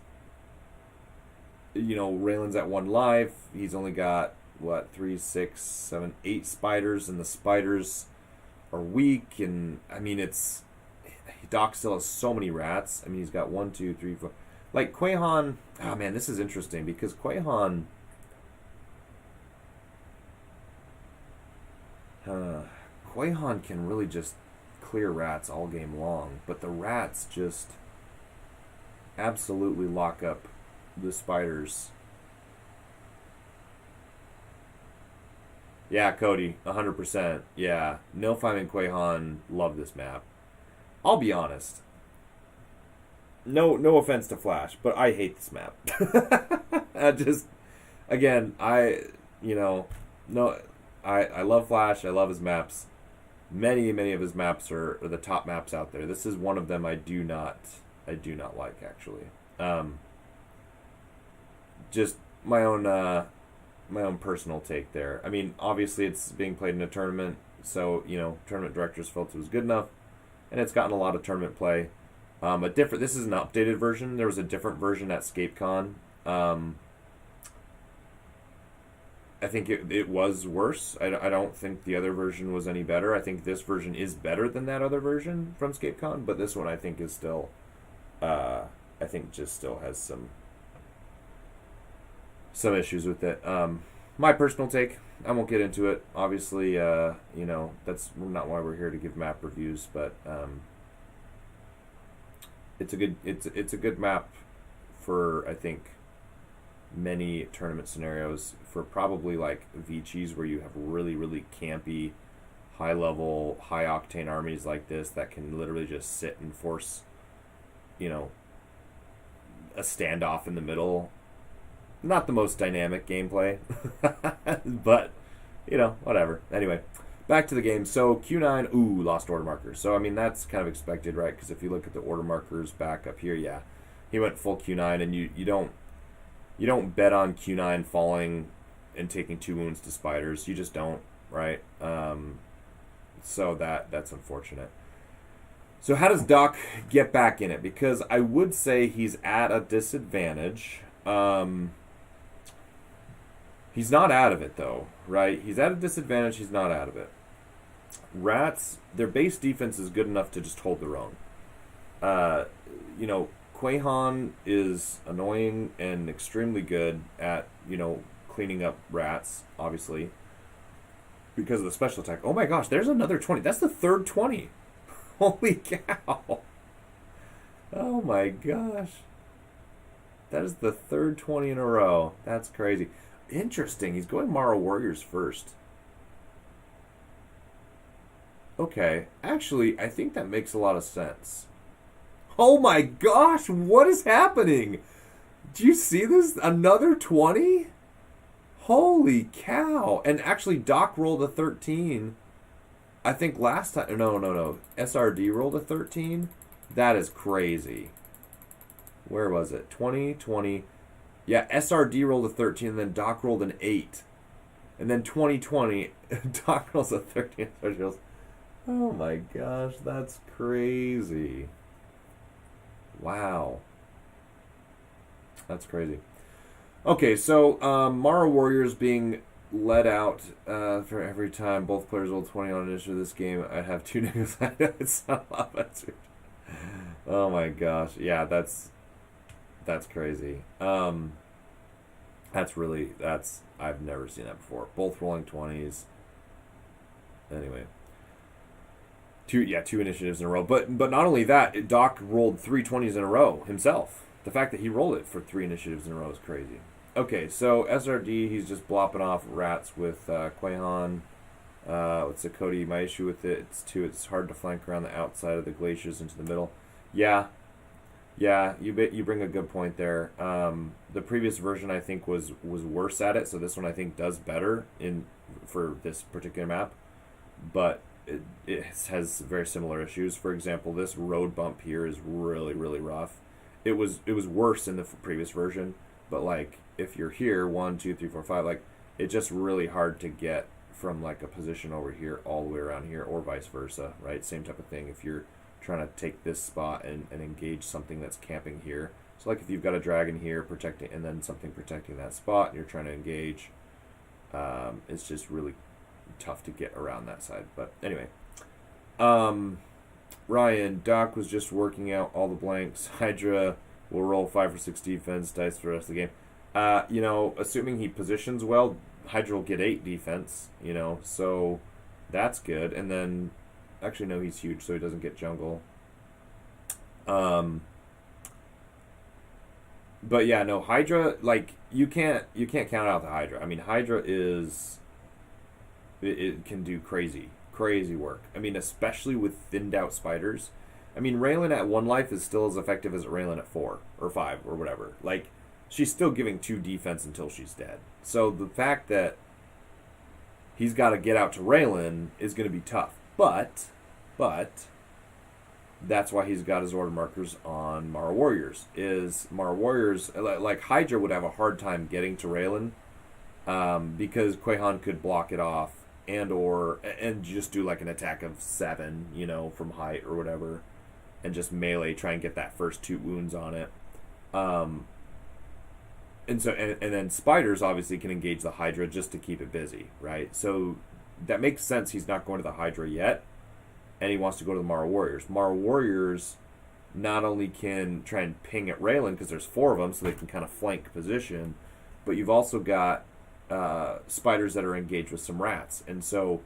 Raylan's at 1 life. He's only got, 3, 6, 7, 8 spiders. And the spiders are weak. And, Doc still has so many rats. He's got 1, 2, 3, 4. Like, Quahan... Oh, man, this is interesting because Quahan... Quahan can really just clear rats all game long, but the rats just absolutely lock up the spiders. Yeah, Cody, 100%. Yeah, Nilfheim and Quahan love this map. I'll be honest. No offense to Flash, but I hate this map. I love Flash. I love his maps. many of his maps are the top maps out there. This is one of them I do not like, actually. Just my own personal take there. I mean, obviously it's being played in a tournament, so tournament directors felt it was good enough, and it's gotten a lot of tournament play. This is an updated version. There was a different version at ScapeCon. I think it was worse. I don't think the other version was any better. I think this version is better than that other version from ScapeCon, but this one I think is still, just still has some issues with it. My personal take, I won't get into it. Obviously, that's not why we're here to give map reviews, but it's a good map for, I think, many tournament scenarios, for probably like vCheese, where you have really, really campy, high level, high octane armies like this that can literally just sit and force, a standoff in the middle. Not the most dynamic gameplay, but whatever. Anyway, back to the game. So Q9, lost order markers. So I mean, that's kind of expected, right? Because if you look at the order markers back up here, yeah, he went full Q9, and you don't bet on Q9 falling and taking 2 wounds to spiders. You just don't, right? So that's unfortunate. So how does Doc get back in it? Because I would say he's at a disadvantage. He's not out of it, though, right? He's at a disadvantage. He's not out of it. Rats, their base defense is good enough to just hold their own. Quahan is annoying and extremely good at, cleaning up rats, obviously, because of the special attack. Oh my gosh, there's another 20. That's the third 20. Holy cow. Oh my gosh. That is the third 20 in a row. That's crazy. Interesting. He's going Mara Warriors first. Okay. Actually, I think that makes a lot of sense. Oh my gosh, what is happening? Do you see this? Another 20? Holy cow. And actually, Doc rolled a 13. I think last time... No. SRD rolled a 13? That is crazy. Where was it? 20. Yeah, SRD rolled a 13, and then Doc rolled an 8. And then 2020, Doc rolls a 13. SRD rolls... Oh my gosh, that's crazy. Wow. That's crazy. Okay, so Mara Warriors being let out for every time both players roll 20 on initiative this game. I have 2 negatives. I know it's not a lot. That's weird. Oh my gosh. Yeah, that's crazy. I've never seen that before. Both rolling 20s. Anyway. 2 initiatives in a row. But not only that, Doc rolled 3 20s in a row himself. The fact that he rolled it for 3 initiatives in a row is crazy. Okay, so SRD, he's just blopping off rats with Quahan. What's the Cody? My issue with it's hard to flank around the outside of the glaciers into the middle. Yeah, you bring a good point there. The previous version, I think, was worse at it, so this one I think does better for this particular map. But it has very similar issues. For example, this road bump here is really, really rough. It was worse in the previous version, but like if you're here 1, 2, 3, 4, 5, like it's just really hard to get from like a position over here all the way around here, or vice versa, right? Same type of thing if you're trying to take this spot and engage something that's camping here. So like if you've got a dragon here protecting, and then something protecting that spot, and you're trying to engage, it's just really tough to get around that side. But anyway, Ryan, Doc was just working out all the blanks. Hydra will roll 5 or 6 defense dice for the rest of the game. Assuming he positions well, Hydra will get 8 defense, so that's good. And then, actually no, he's huge, so he doesn't get jungle. But yeah, no, Hydra, like, you can't count out the Hydra. I mean, Hydra it can do crazy work. I mean, especially with thinned out spiders. I mean, Raylan at 1 life is still as effective as Raylan at 4 or 5 or whatever. Like, she's still giving 2 defense until she's dead. So the fact that he's got to get out to Raylan is going to be tough. But that's why he's got his order markers on Mara Warriors. Is Mara Warriors, like Hydra would have a hard time getting to Raylan, because Quehan could block it off and just do like an attack of 7, from height or whatever, and just melee, try and get that first 2 wounds on it. And then spiders obviously can engage the Hydra just to keep it busy, right? So that makes sense. He's not going to the Hydra yet, and he wants to go to the Mara Warriors. Mara Warriors not only can try and ping at Raylan because there's 4 of them, so they can kind of flank position, but you've also got spiders that are engaged with some rats. And so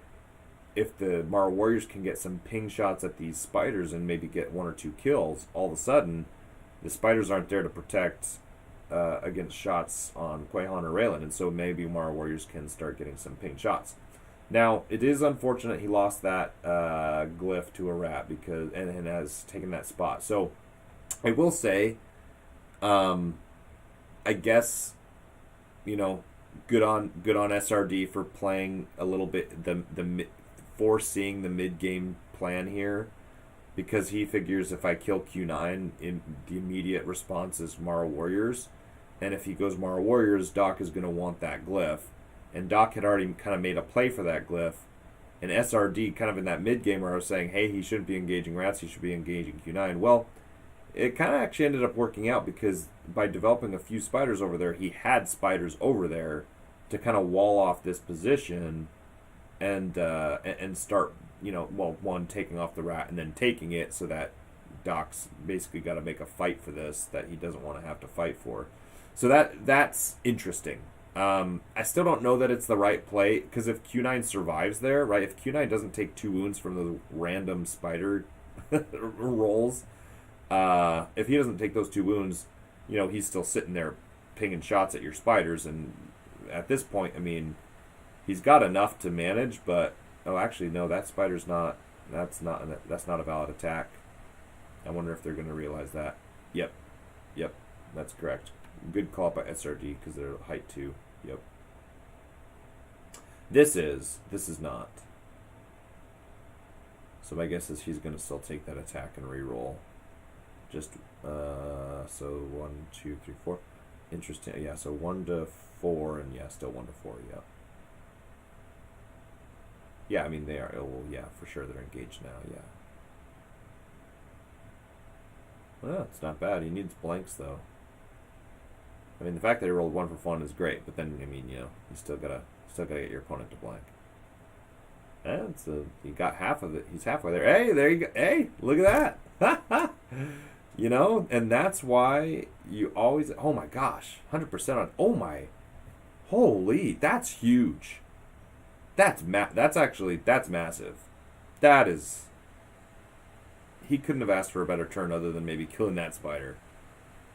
if the Mara Warriors can get some ping shots at these spiders and maybe get 1 or 2 kills, all of a sudden the spiders aren't there to protect against shots on Quehan or Raylan, and so maybe Mara Warriors can start getting some ping shots. Now, it is unfortunate he lost that glyph to a rat and has taken that spot. So, I will say, I guess, good on SRD for playing a little bit foreseeing the mid game plan here, because he figures if I kill Q9, the immediate response is Mara Warriors, and if he goes Mara Warriors, Doc is going to want that glyph. And Doc had already kind of made a play for that glyph. And SRD, kind of in that mid-game where I was saying, hey, he shouldn't be engaging rats, he should be engaging Q9. Well, it kind of actually ended up working out, because by developing a few spiders over there, he had spiders over there to kind of wall off this position and start, one, taking off the rat and then taking it, so that Doc's basically got to make a fight for this that he doesn't want to have to fight for. So that's interesting. I still don't know that it's the right play, because if Q9 survives there, right, if Q9 doesn't take 2 wounds from the random spider rolls, if he doesn't take those 2 wounds, he's still sitting there pinging shots at your spiders, and at this point, I mean, he's got enough to manage, but, actually, no, that spider's that's not a valid attack. I wonder if they're going to realize that. Yep, that's correct. Good call by SRD, because they're height 2. Yep. This is not. So my guess is he's going to still take that attack and reroll. Just, so 1, 2, 3, 4. Interesting. Yeah, so 1 to 4, and yeah, still 1 to 4, yeah. Yeah, I mean, they are, yeah, for sure they're engaged now, yeah. Well, it's not bad. He needs blanks, though. I mean, the fact that he rolled 1 for fun is great, but then, I mean, you still gotta get your opponent to blank. And he got half of it. He's halfway there. Hey, there you go. Hey, look at that. And that's why you always. Oh my gosh, 100% on. Oh my, holy, that's huge. That's massive. That is. He couldn't have asked for a better turn other than maybe killing that spider.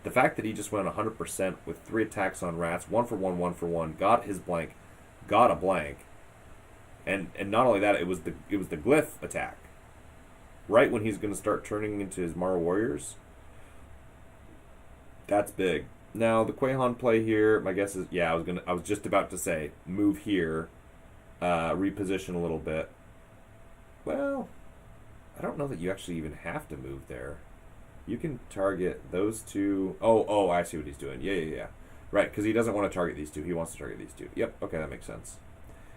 The fact that he just went 100% with 3 attacks on rats, 1 for 1, 1 for 1, got his blank, got a blank, and not only that, it was the glyph attack. Right when he's going to start turning into his Mara Warriors, that's big. Now the Quehan play here, my guess is, yeah, I was just about to say move here, reposition a little bit. Well, I don't know that you actually even have to move there. You can target those 2. Oh, I see what he's doing. Yeah. Right, because he doesn't want to target these 2. He wants to target these 2. Yep, okay, that makes sense.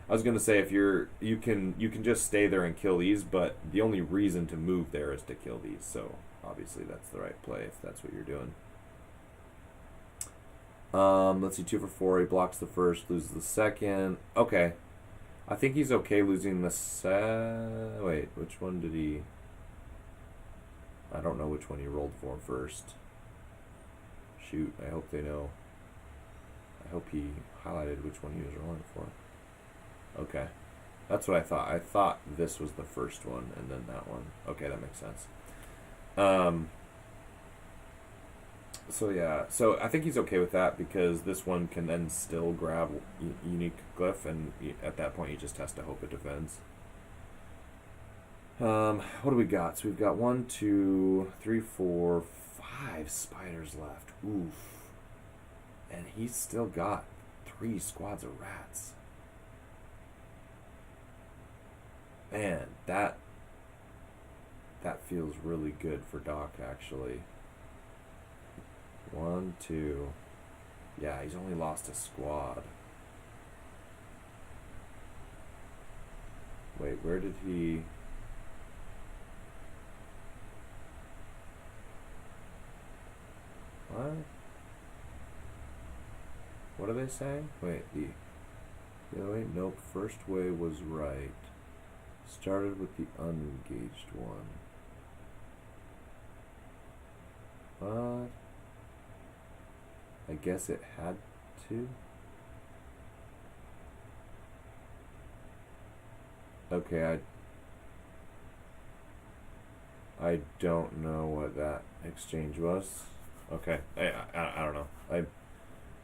I was going to say, if you can just stay there and kill these, but the only reason to move there is to kill these. So, obviously, that's the right play if that's what you're doing. Let's see, 2 for 4. He blocks the first, loses the second. Okay. I think he's okay losing the wait, which one did he... I don't know which one he rolled for first. Shoot, I hope they know. I hope he highlighted which one he was rolling for. Okay. That's what I thought. I thought this was the first one and then that one. Okay, that makes sense. So yeah, so I think he's okay with that, because this one can then still grab unique glyph, and at that point he just has to hope it defends. What do we got? So we've got 1, 2, 3, 4, 5 spiders left. Oof. And he's still got 3 squads of rats. Man, That feels really good for Doc, actually. 1, 2. Yeah, he's only lost a squad. Wait, where did he... What? What are they saying? Wait, the other way? Nope, first way was right. Started with the unengaged one. What? I guess it had to? Okay, I don't know what that exchange was. Okay, I don't know.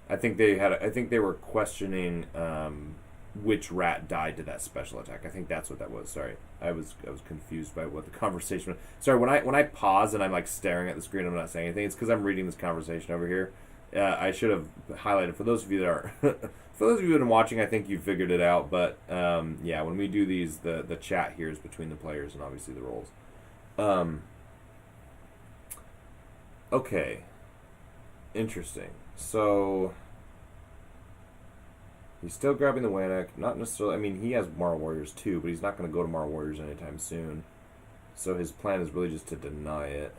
I think they were questioning which rat died to that special attack. I think that's what that was. Sorry, I was confused by what the conversation was. Sorry, when I pause and I'm like staring at the screen, I'm not saying anything. It's because I'm reading this conversation over here. I should have highlighted for those of you that are for those of you that are watching. I think you figured it out. But yeah, when we do these, the chat here is between the players and obviously the roles. Okay, interesting. So he's still grabbing the Wanek. Not necessarily. I mean, he has Mara Warriors too, but he's not going to go to Mara Warriors anytime soon. So his plan is really just to deny it.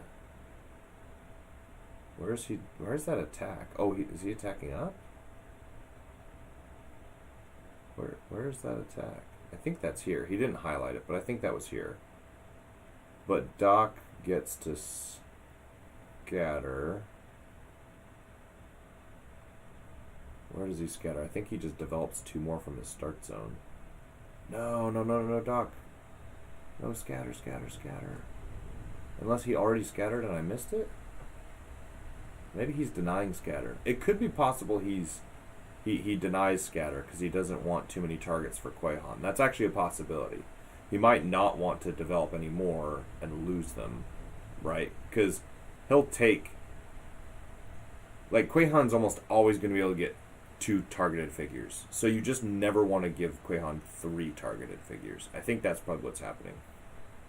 Where's he? Where's that attack? Oh, is he attacking up? Where's that attack? I think that's here. He didn't highlight it, but I think that was here. But Doc gets to scatter. Where does he scatter? I think he just develops 2 more from his start zone. No, Doc. No, scatter. Unless he already scattered and I missed it? Maybe he's denying scatter. It could be possible he denies scatter because he doesn't want too many targets for Quahan. That's actually a possibility. He might not want to develop any more and lose them, right? Because he'll take... Like, Quahan's almost always going to be able to get 2 targeted figures. So you just never want to give Quahan 3 targeted figures. I think that's probably what's happening.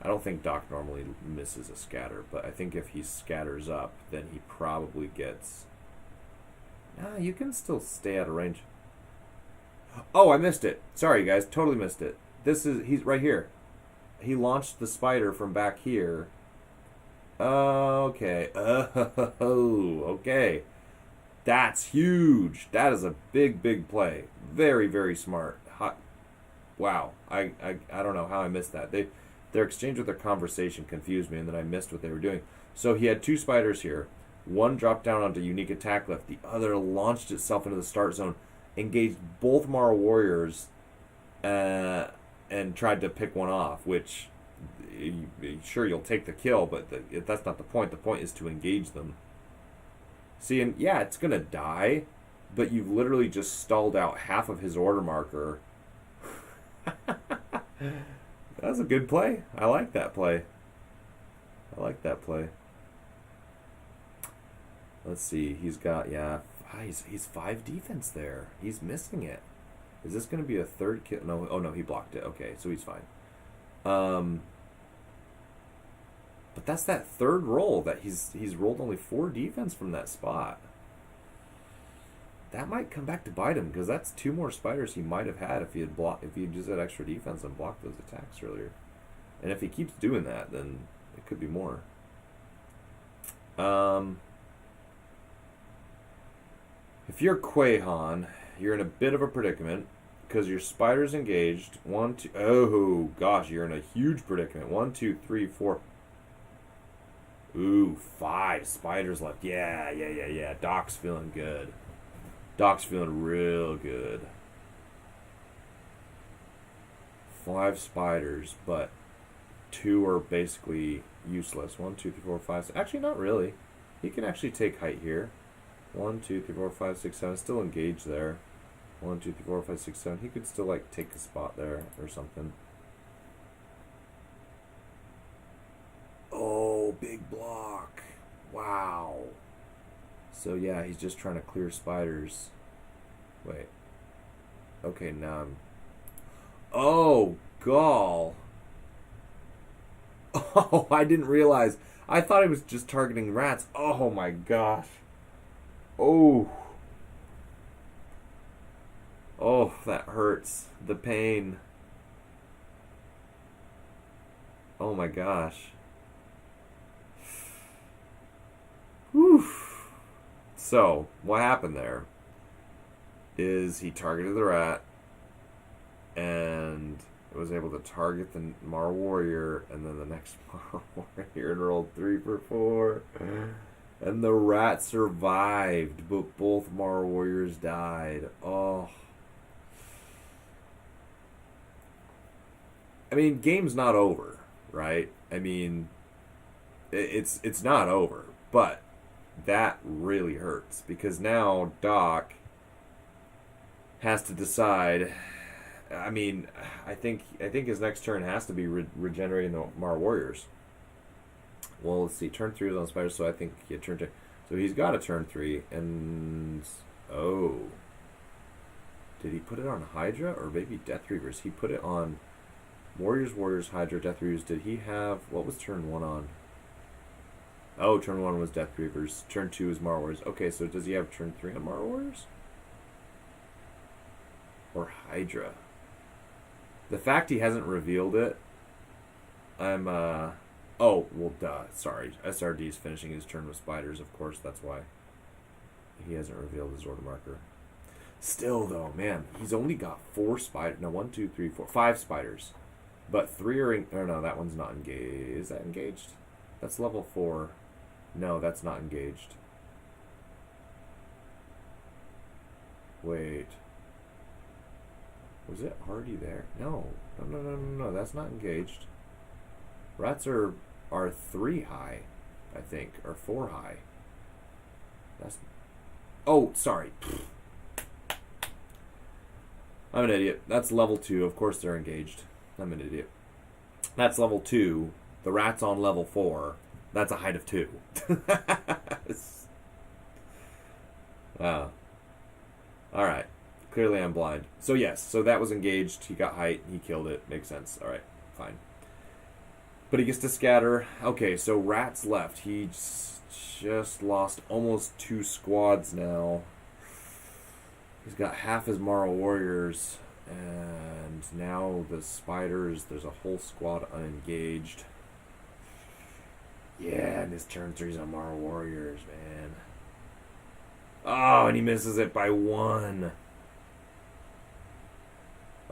I don't think Doc normally misses a scatter, but I think if he scatters up, then he probably gets... Nah, you can still stay out of range. Oh, I missed it. Sorry, guys. Totally missed it. He's right here. He launched the spider from back here. Okay. Oh, okay. That's huge. That is a big play. Very, very smart. Wow. I don't know how I missed that. Their exchange with their conversation confused me, and then I missed what they were doing. So he had 2 spiders here. One dropped down onto unique attack left. The other launched itself into the start zone, engaged both Mara Warriors, and tried to pick one off, which, sure, you'll take the kill, but that's not the point. The point is to engage them. See, and yeah, it's going to die, but you've literally just stalled out half of his order marker. That was a good play. I like that play. Let's see. He's got, he's 5 defense there. He's missing it. Is this going to be a 3rd kill? No. Oh, no, he blocked it. Okay, so he's fine. But that's that 3rd roll that he's rolled only 4 defense from that spot. That might come back to bite him because that's 2 more spiders he might have had if he had just had extra defense and blocked those attacks earlier. And if he keeps doing that, then it could be more. If you're Quahan, you're in a bit of a predicament because your spider's engaged. 1, 2. Oh gosh, you're in a huge predicament. 1, 2, 3, 4. Ooh, 5 spiders left. Yeah. Doc's feeling good. Doc's feeling real good. 5 spiders, but 2 are basically useless. 1, 2, 3, 4, 5. Actually, not really. He can actually take height here. 1, 2, 3, 4, 5, 6, 7. Still engaged there. 1, 2, 3, 4, 5, 6, 7. He could still like take a spot there or something. Oh, big block. Wow. So yeah, he's just trying to clear spiders. Wait. Okay, now I'm... Oh, gall. Oh, I didn't realize. I thought he was just targeting rats. Oh my gosh. Oh. Oh, that hurts. The pain. Oh my gosh. Whew. So, what happened there is he targeted the rat and was able to target the Mar Warrior, and then the next Mar Warrior rolled 3 for 4. And the rat survived, but both Mar Warriors died. Oh. I mean, game's not over, right? I mean, it's not over, but that really hurts because now Doc has to decide. I mean, I think his next turn has to be regenerating the Mar Warriors. Well, let's see. Turn 3 was on Spiders, so I think he had turn 2. So he's got a turn 3, and oh, did he put it on Hydra or maybe Death Reavers? He put it on Warriors, Hydra, Death Reavers. Did he have, what was turn 1 on? Oh, turn 1 was Death Reavers. Turn 2 is Mar Warriors. Okay, so does he have turn 3 on Mar Warriors? Or Hydra? The fact he hasn't revealed it, I'm, oh, well, duh, sorry. SRD is finishing his turn with Spiders, of course, that's why. He hasn't revealed his order marker. Still, though, man, he's only got 4 spiders. No, 1, 2, 3, 4, 5 spiders. But 3 are, or no, that one's not engaged. Is that engaged? That's level 4. No, that's not engaged. Wait. Was it already there? No, that's not engaged. Rats are 3 high, I think, or 4 high. That's. Oh, sorry. I'm an idiot. That's level 2. Of course they're engaged. I'm an idiot. That's level 2. The rat's on level 4. That's a height of 2. Alright. Clearly I'm blind. So yes, so that was engaged. He got height. He killed it. Makes sense. Alright, fine. But he gets to scatter. Okay, so rats left. He just lost almost 2 squads now. He's got half his Mara Warriors. And now the spiders, there's a whole squad unengaged. Yeah, and his turn 3's on Mara Warriors, man. Oh, and he misses it by 1.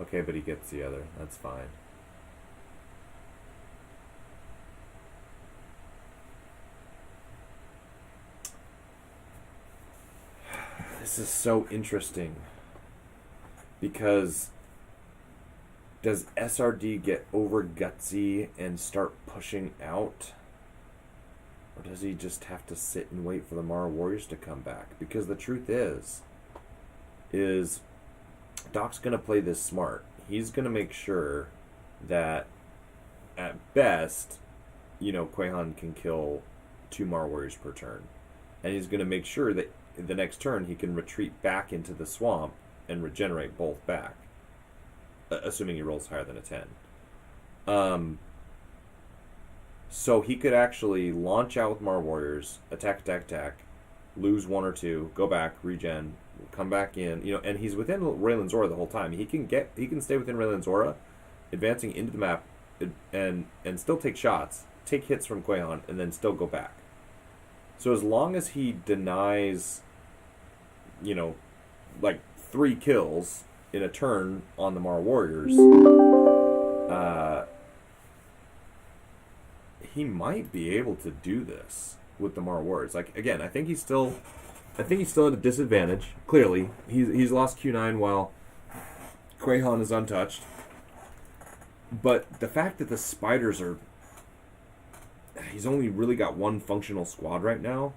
Okay, but he gets the other. That's fine. This is so interesting. Because does SRD get over gutsy and start pushing out? Or does he just have to sit and wait for the Mara Warriors to come back? Because the truth is Doc's going to play this smart. He's going to make sure that at best, Quahan can kill 2 Mara Warriors per turn. And he's going to make sure that the next turn he can retreat back into the swamp and regenerate both back. Assuming he rolls higher than a 10. So he could actually launch out with Mar Warriors, attack, lose 1 or 2, go back, regen, come back in, and he's within Raylan's Aura the whole time. He can stay within Raylan's Aura, advancing into the map, and still take shots, take hits from Quahan, and then still go back. So as long as he denies, like 3 kills in a turn on the Mar Warriors, he might be able to do this with the Mar Warriors. Like, again, I think he's still at a disadvantage. Clearly, he's lost Q9 while Quahan is untouched. But the fact that the spiders are, he's only really got 1 functional squad right now.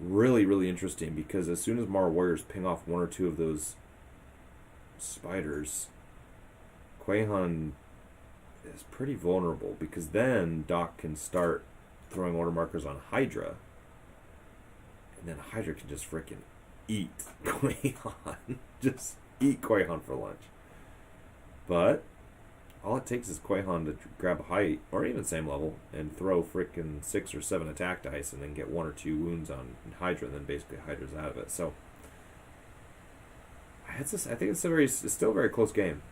Really, really interesting, because as soon as Mar Warriors ping off 1 or 2 of those spiders, Quahan is pretty vulnerable, because then Doc can start throwing order markers on Hydra, and then Hydra can just freaking eat Quahan. Just eat Quahan for lunch. But all it takes is Quahan to grab a height, or even same level, and throw frickin' 6 or 7 attack dice, and then get 1 or 2 wounds on Hydra, and then basically Hydra's out of it. So I think it's still a very close game.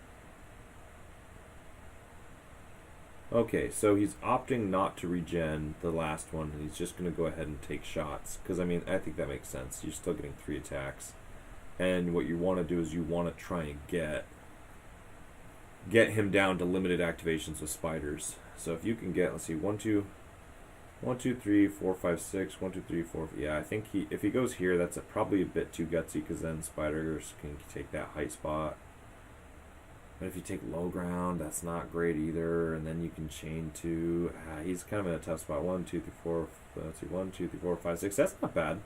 Okay, so he's opting not to regen the last one, and he's just going to go ahead and take shots. Because, I mean, I think that makes sense. You're still getting 3 attacks. And what you want to do is you want to try and get him down to limited activations with spiders. So if you can get, let's see, 1, 2, 3, 4, 5, 6, 1, 2, 3, 4. Yeah, I think if he goes here, that's probably a bit too gutsy, because then spiders can take that height spot. But if you take low ground, that's not great either. And then you can chain 2. He's kind of in a tough spot. 1, 2, 3, 4. Let's see, 1, 2, 3, 4, 5, 6. That's not bad.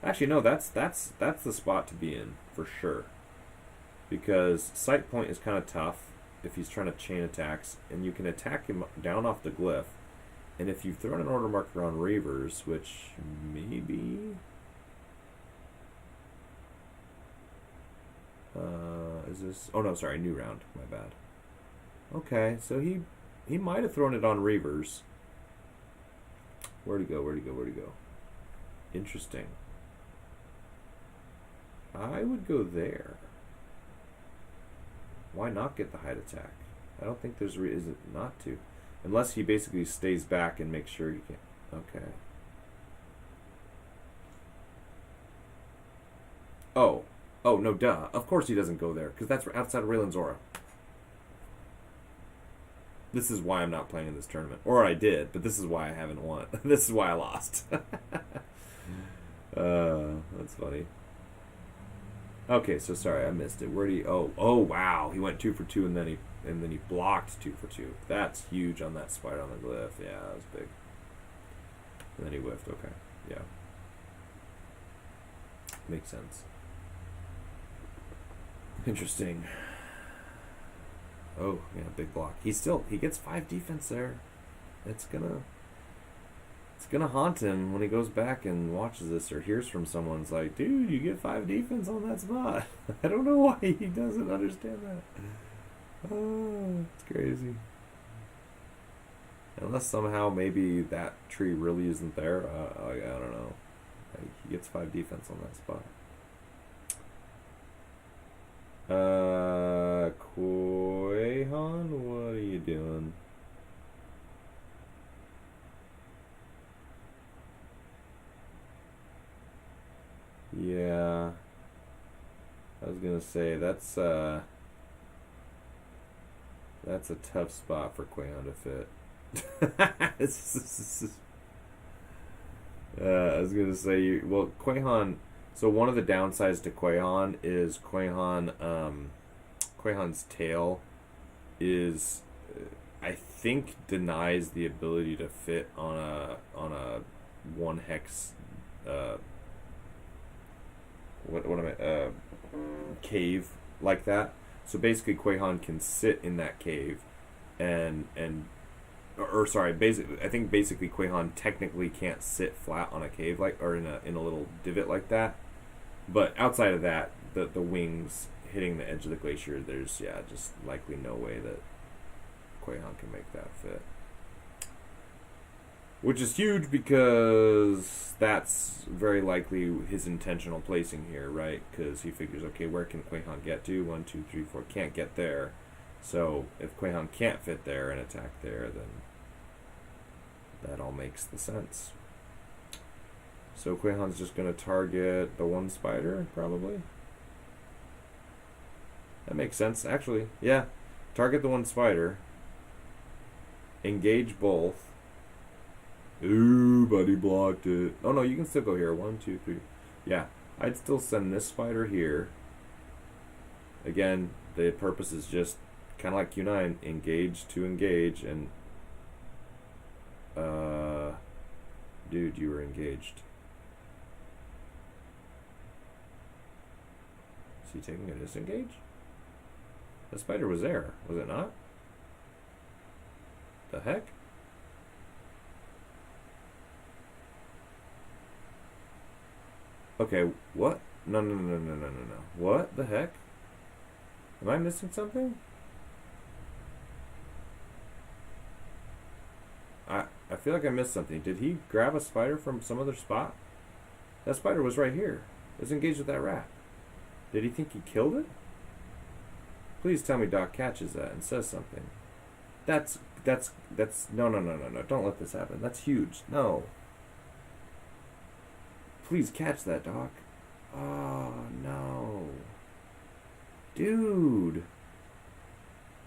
Actually, no, that's the spot to be in for sure. Because sight point is kind of tough if he's trying to chain attacks, and you can attack him down off the glyph. And if you've thrown an order marker on Reavers, which maybe is this? Oh no, sorry, new round. My bad. Okay, so he might have thrown it on Reavers. Where'd he go? Where'd he go? Where'd he go? Interesting. I would go there. Why not get the height attack? I don't think there's is it not to, unless he basically stays back and makes sure he can. Okay. Oh no, duh. Of course he doesn't go there, because that's outside of Raylan's aura. This is why I'm not playing in this tournament. Or I did, but this is why I haven't won. This is why I lost. That's funny. Okay, so sorry, I missed it. Where'd he? Oh wow, he went 2 for 2, and then he blocked 2 for 2. That's huge on that spider on the glyph. Yeah, that was big. And then he whiffed. Okay, yeah, makes sense. Interesting. Oh yeah, big block. He gets 5 defense there. It's gonna haunt him when he goes back and watches this or hears from someone. It's like, dude, you get 5 defense on that spot. I don't know why he doesn't understand that. Oh, it's crazy. Unless somehow maybe that tree really isn't there. I don't know. He gets 5 defense on that spot. Quahan, what are you doing? Yeah, I was gonna say that's a tough spot for Quahan to fit. I was gonna say Quahan. So one of the downsides to Quahan is Quahan's tail is, I think, denies the ability to fit on a 1 hex. Cave like that. So basically, Quahan can sit in that cave, I think basically Quahan technically can't sit flat on a cave or in a little divot like that. But outside of that, the wings hitting the edge of the glacier, there's just likely no way that Quahan can make that fit. Which is huge, because that's very likely his intentional placing here, right? Because he figures, okay, where can Quahan get to? 1, 2, 3, 4, can't get there. So if Quahan can't fit there and attack there, then that all makes the sense. So Quahan's just going to target the 1 spider, probably. That makes sense, actually. Yeah, target the 1 spider. Engage both. Ooh, buddy blocked it. Oh no, you can still go here. 1, 2, 3. Yeah, I'd still send this spider here. Again, the purpose is just kind of like Q9, engage to engage, and dude, you were engaged. Is he taking a disengage? The spider was there, was it not? The heck? Okay, what? No. What the heck? Am I missing something? feel like I missed something. Did he grab a spider from some other spot? That spider was right here. It was engaged with that rat. Did he think he killed it? Please tell me Doc catches that and says something. That's no. Don't let this happen. That's huge. No. Please catch that, Doc. Oh, no. Dude.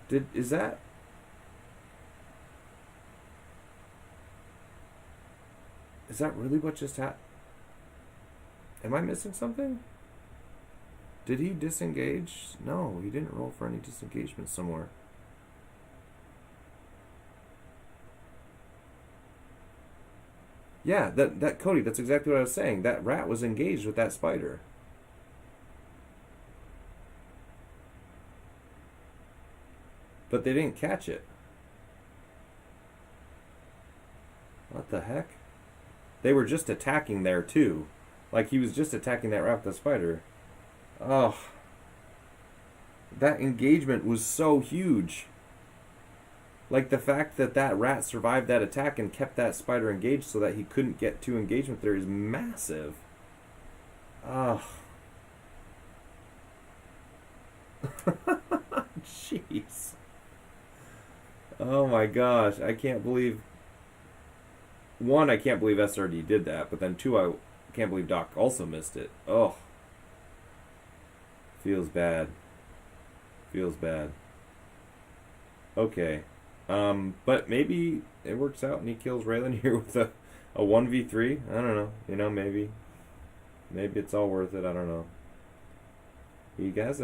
Is that really what just happened? Am I missing something? Did he disengage? No, he didn't roll for any disengagement somewhere. Yeah, that Cody, that's exactly what I was saying. That rat was engaged with that spider. But they didn't catch it. What the heck? They were just attacking there too. Like he was just attacking that rat with the spider. Oh. That engagement was so huge. Like the fact that that rat survived that attack and kept that spider engaged so that he couldn't get to engagement there is massive. Oh. Jeez. Oh my gosh. I can't believe... One, I can't believe SRD did that. But then two, I can't believe Doc also missed it. Oh. Feels bad. Feels bad. Okay. But maybe it works out and he kills Raylan here with a 1v3. I don't know. You know, maybe it's all worth it. I don't know. He has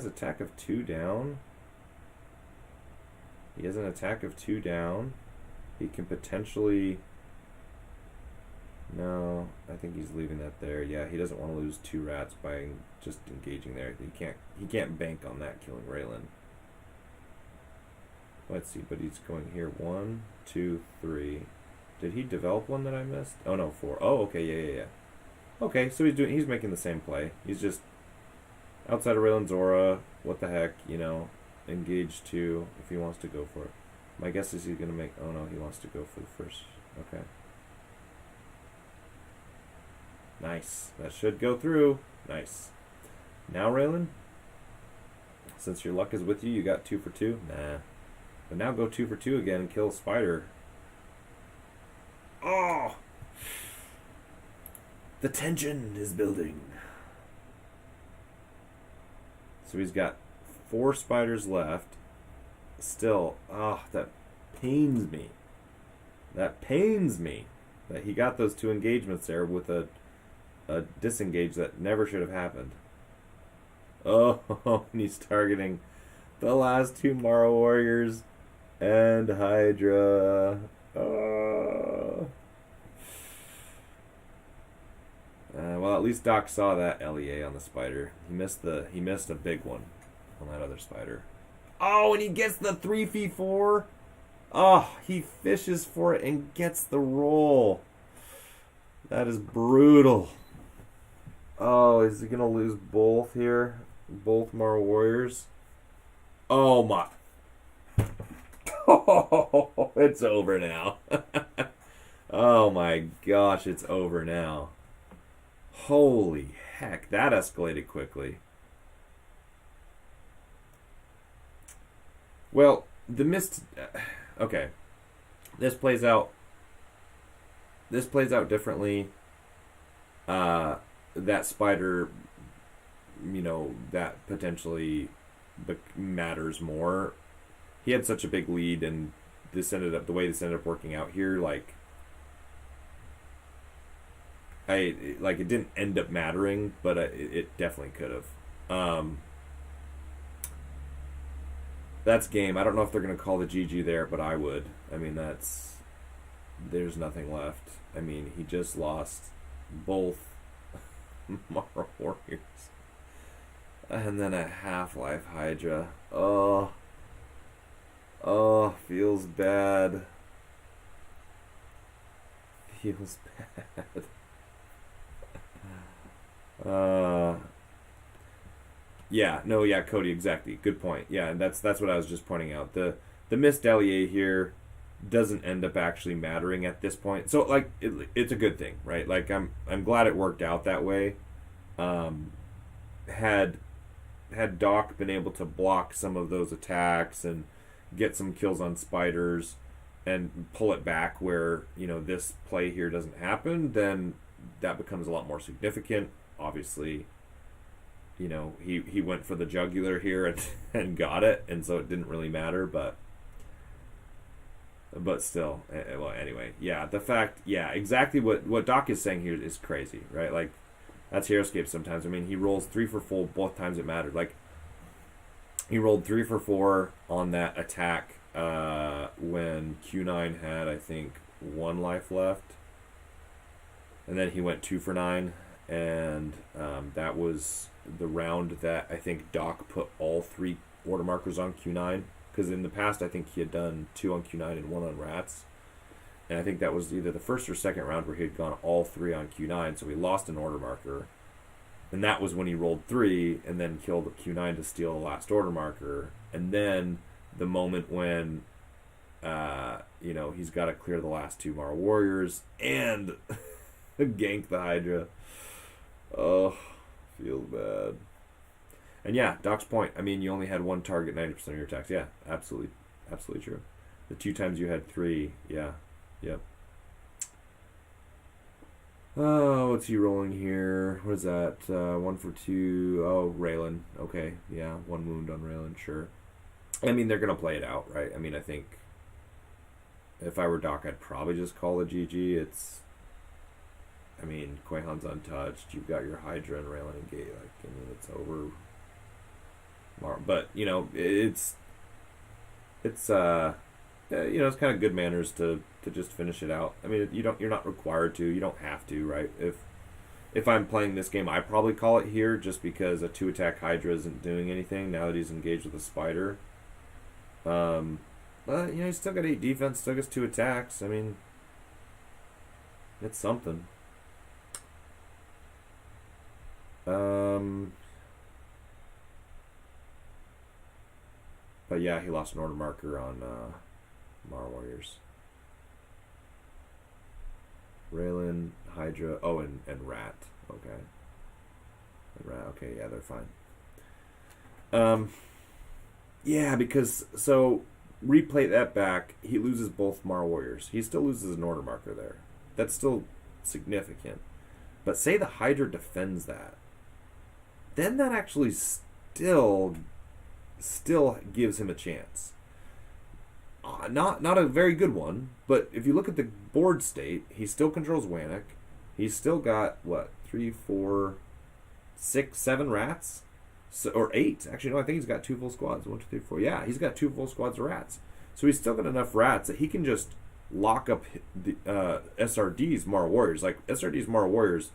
attack of 2 down. He has an attack of 2 down. He can potentially... No, I think he's leaving that there. Yeah, he doesn't want to lose 2 rats by just engaging there. He can't bank on that killing Raylan. Let's see, but he's going here. 1, 2, 3. Did he develop one that I missed? Oh no, 4. Oh, okay, yeah. Okay, so he's making the same play. He's just outside of Raylan's aura. What the heck, you know? Engage 2 if he wants to go for it. My guess is he's gonna make. Oh no, he wants to go for the first. Okay. Nice. That should go through. Nice. Now, Raylan, since your luck is with you, you got 2 for 2. Nah. But now go 2 for 2 again and kill a spider. Oh! The tension is building. So he's got 4 spiders left. Still, that pains me. That pains me that he got those 2 engagements there with a disengage that never should have happened. Oh, and he's targeting the last 2 Morrow Warriors and Hydra. Oh. Well, at least Doc saw that LEA on the spider. He missed a big one on that other spider. Oh, and he gets the 3v4. Oh, he fishes for it and gets the roll. That is brutal. Oh, is he gonna lose both here? Both Morrow Warriors? Oh my. Oh, it's over now. Oh my gosh, it's over now. Holy heck, that escalated quickly. Well, the mist... Okay. This plays out differently. That spider, you know, that potentially matters more. He had such a big lead, and the way this ended up working out here, it didn't end up mattering, but it definitely could have. That's game. I don't know if they're going to call the GG there, but I would. I mean, there's nothing left. I mean, he just lost both Morrow Warriors. And then a Half-Life Hydra. Oh, feels bad. Feels bad. Cody, exactly. Good point. Yeah, and that's what I was just pointing out. The missed LEA here, doesn't end up actually mattering at this point. So like it's a good thing, right? Like I'm glad it worked out that way. Um, had Doc been able to block some of those attacks and get some kills on spiders and pull it back where, you know, this play here doesn't happen, then that becomes a lot more significant. Obviously, you know, he went for the jugular here and got it, and so it didn't really matter, but still, well, anyway, yeah, the fact, yeah, exactly what Doc is saying here is crazy, right? Like, that's Heroescape sometimes. I mean, he rolls 3 for full both times it mattered. Like, he rolled 3 for 4 on that attack when Q9 had, I think, 1 life left. And then he went 2 for 9. And that was the round that I think Doc put all 3 order markers on Q9. Because in the past, I think he had done 2 on Q9 and 1 on Rats. And I think that was either the first or second round where he had gone all 3 on Q9, so he lost an order marker. And that was when he rolled 3 and then killed Q9 to steal the last order marker. And then the moment when, you know, he's got to clear the last 2 Mara Warriors and gank the Hydra. Oh, feels bad. And yeah, Doc's point. I mean, you only had 1 target 90% of your attacks. Yeah, absolutely true. The 2 times you had 3, yeah. Yep. Oh, what's he rolling here? What is that? 1 for 2. Oh, Raylan. Okay, yeah, 1 wound on Raylan, sure. I mean, they're going to play it out, right? I mean, I think if I were Doc, I'd probably just call it GG. I mean, Quahan's untouched. You've got your Hydra and Raylan and Gate. Like, I mean, it's over. But, you know, it's you know, it's kind of good manners to just finish it out. I mean, you're not required to. You don't have to, right? If I'm playing this game, I probably call it here just because a 2-attack Hydra isn't doing anything now that he's engaged with a spider. But you know, he's still got 8 defense, still gets 2 attacks. I mean, it's something. But yeah, he lost an order marker on Mara Warriors. Raylan, Hydra, oh, and Rat. Okay. And Rat, okay, yeah, they're fine. Yeah, because, so, replay that back, he loses both Mara Warriors. He still loses an order marker there. That's still significant. But say the Hydra defends that. Then that actually still gives him a chance. Not a very good one, but if you look at the board state, he still controls Wannock. He's still got, what, 3, 4, 6, 7 rats? So, or 8. Actually, no, I think he's got 2 full squads. 1, 2, 3, 4. Yeah, he's got 2 full squads of rats. So he's still got enough rats that he can just lock up the SRD's Mara Warriors. Like, SRD's Mara Warriors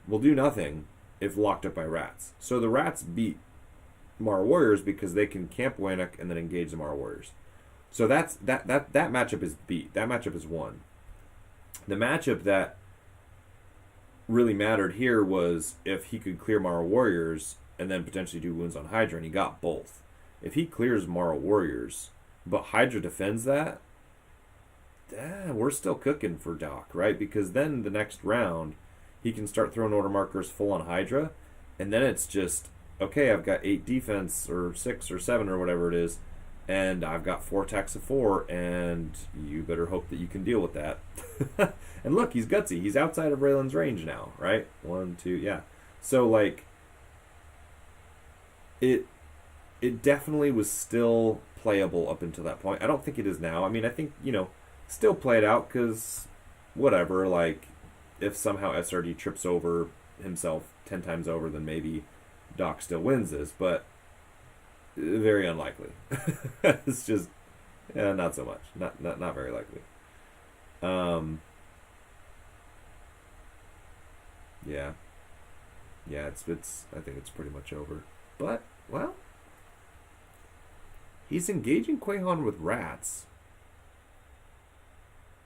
will do nothing if locked up by rats. So the rats beat Mara Warriors because they can camp Wannock and then engage the Mara Warriors. So that matchup is beat. That matchup is won. The matchup that really mattered here was if he could clear Mara Warriors and then potentially do wounds on Hydra, and he got both. If he clears Mara Warriors, but Hydra defends that, we're still cooking for Doc, right? Because then the next round, he can start throwing order markers full on Hydra, and then it's just, okay, I've got 8 defense, or 6 or 7 or whatever it is, and I've got 4 attacks of 4, and you better hope that you can deal with that. And look, he's gutsy. He's outside of Raylan's range now, right? 1, 2, yeah. So, like, it definitely was still playable up until that point. I don't think it is now. I mean, I think, you know, still play it out, because whatever, like, if somehow SRD trips over himself 10 times over, then maybe Doc still wins this, but very unlikely. It's just, yeah, not so much. Not very likely. Yeah. Yeah, it's I think it's pretty much over. But, well, he's engaging Quahan with rats.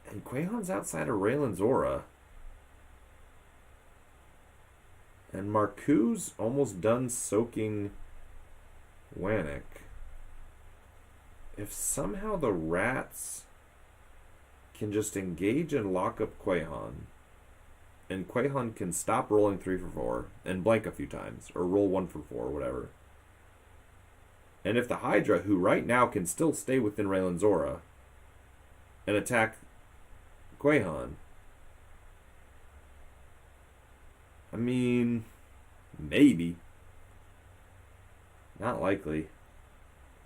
And Quahan's outside of Raylan's aura. And Marku's almost done soaking Wannock. If somehow the rats can just engage and lock up Quahan. And Quahan can stop rolling 3 for 4 and blank a few times, or roll 1 for 4, or whatever. And if the Hydra, who right now can still stay within Raylan's aura, and attack Quahan, I mean, maybe. Not likely.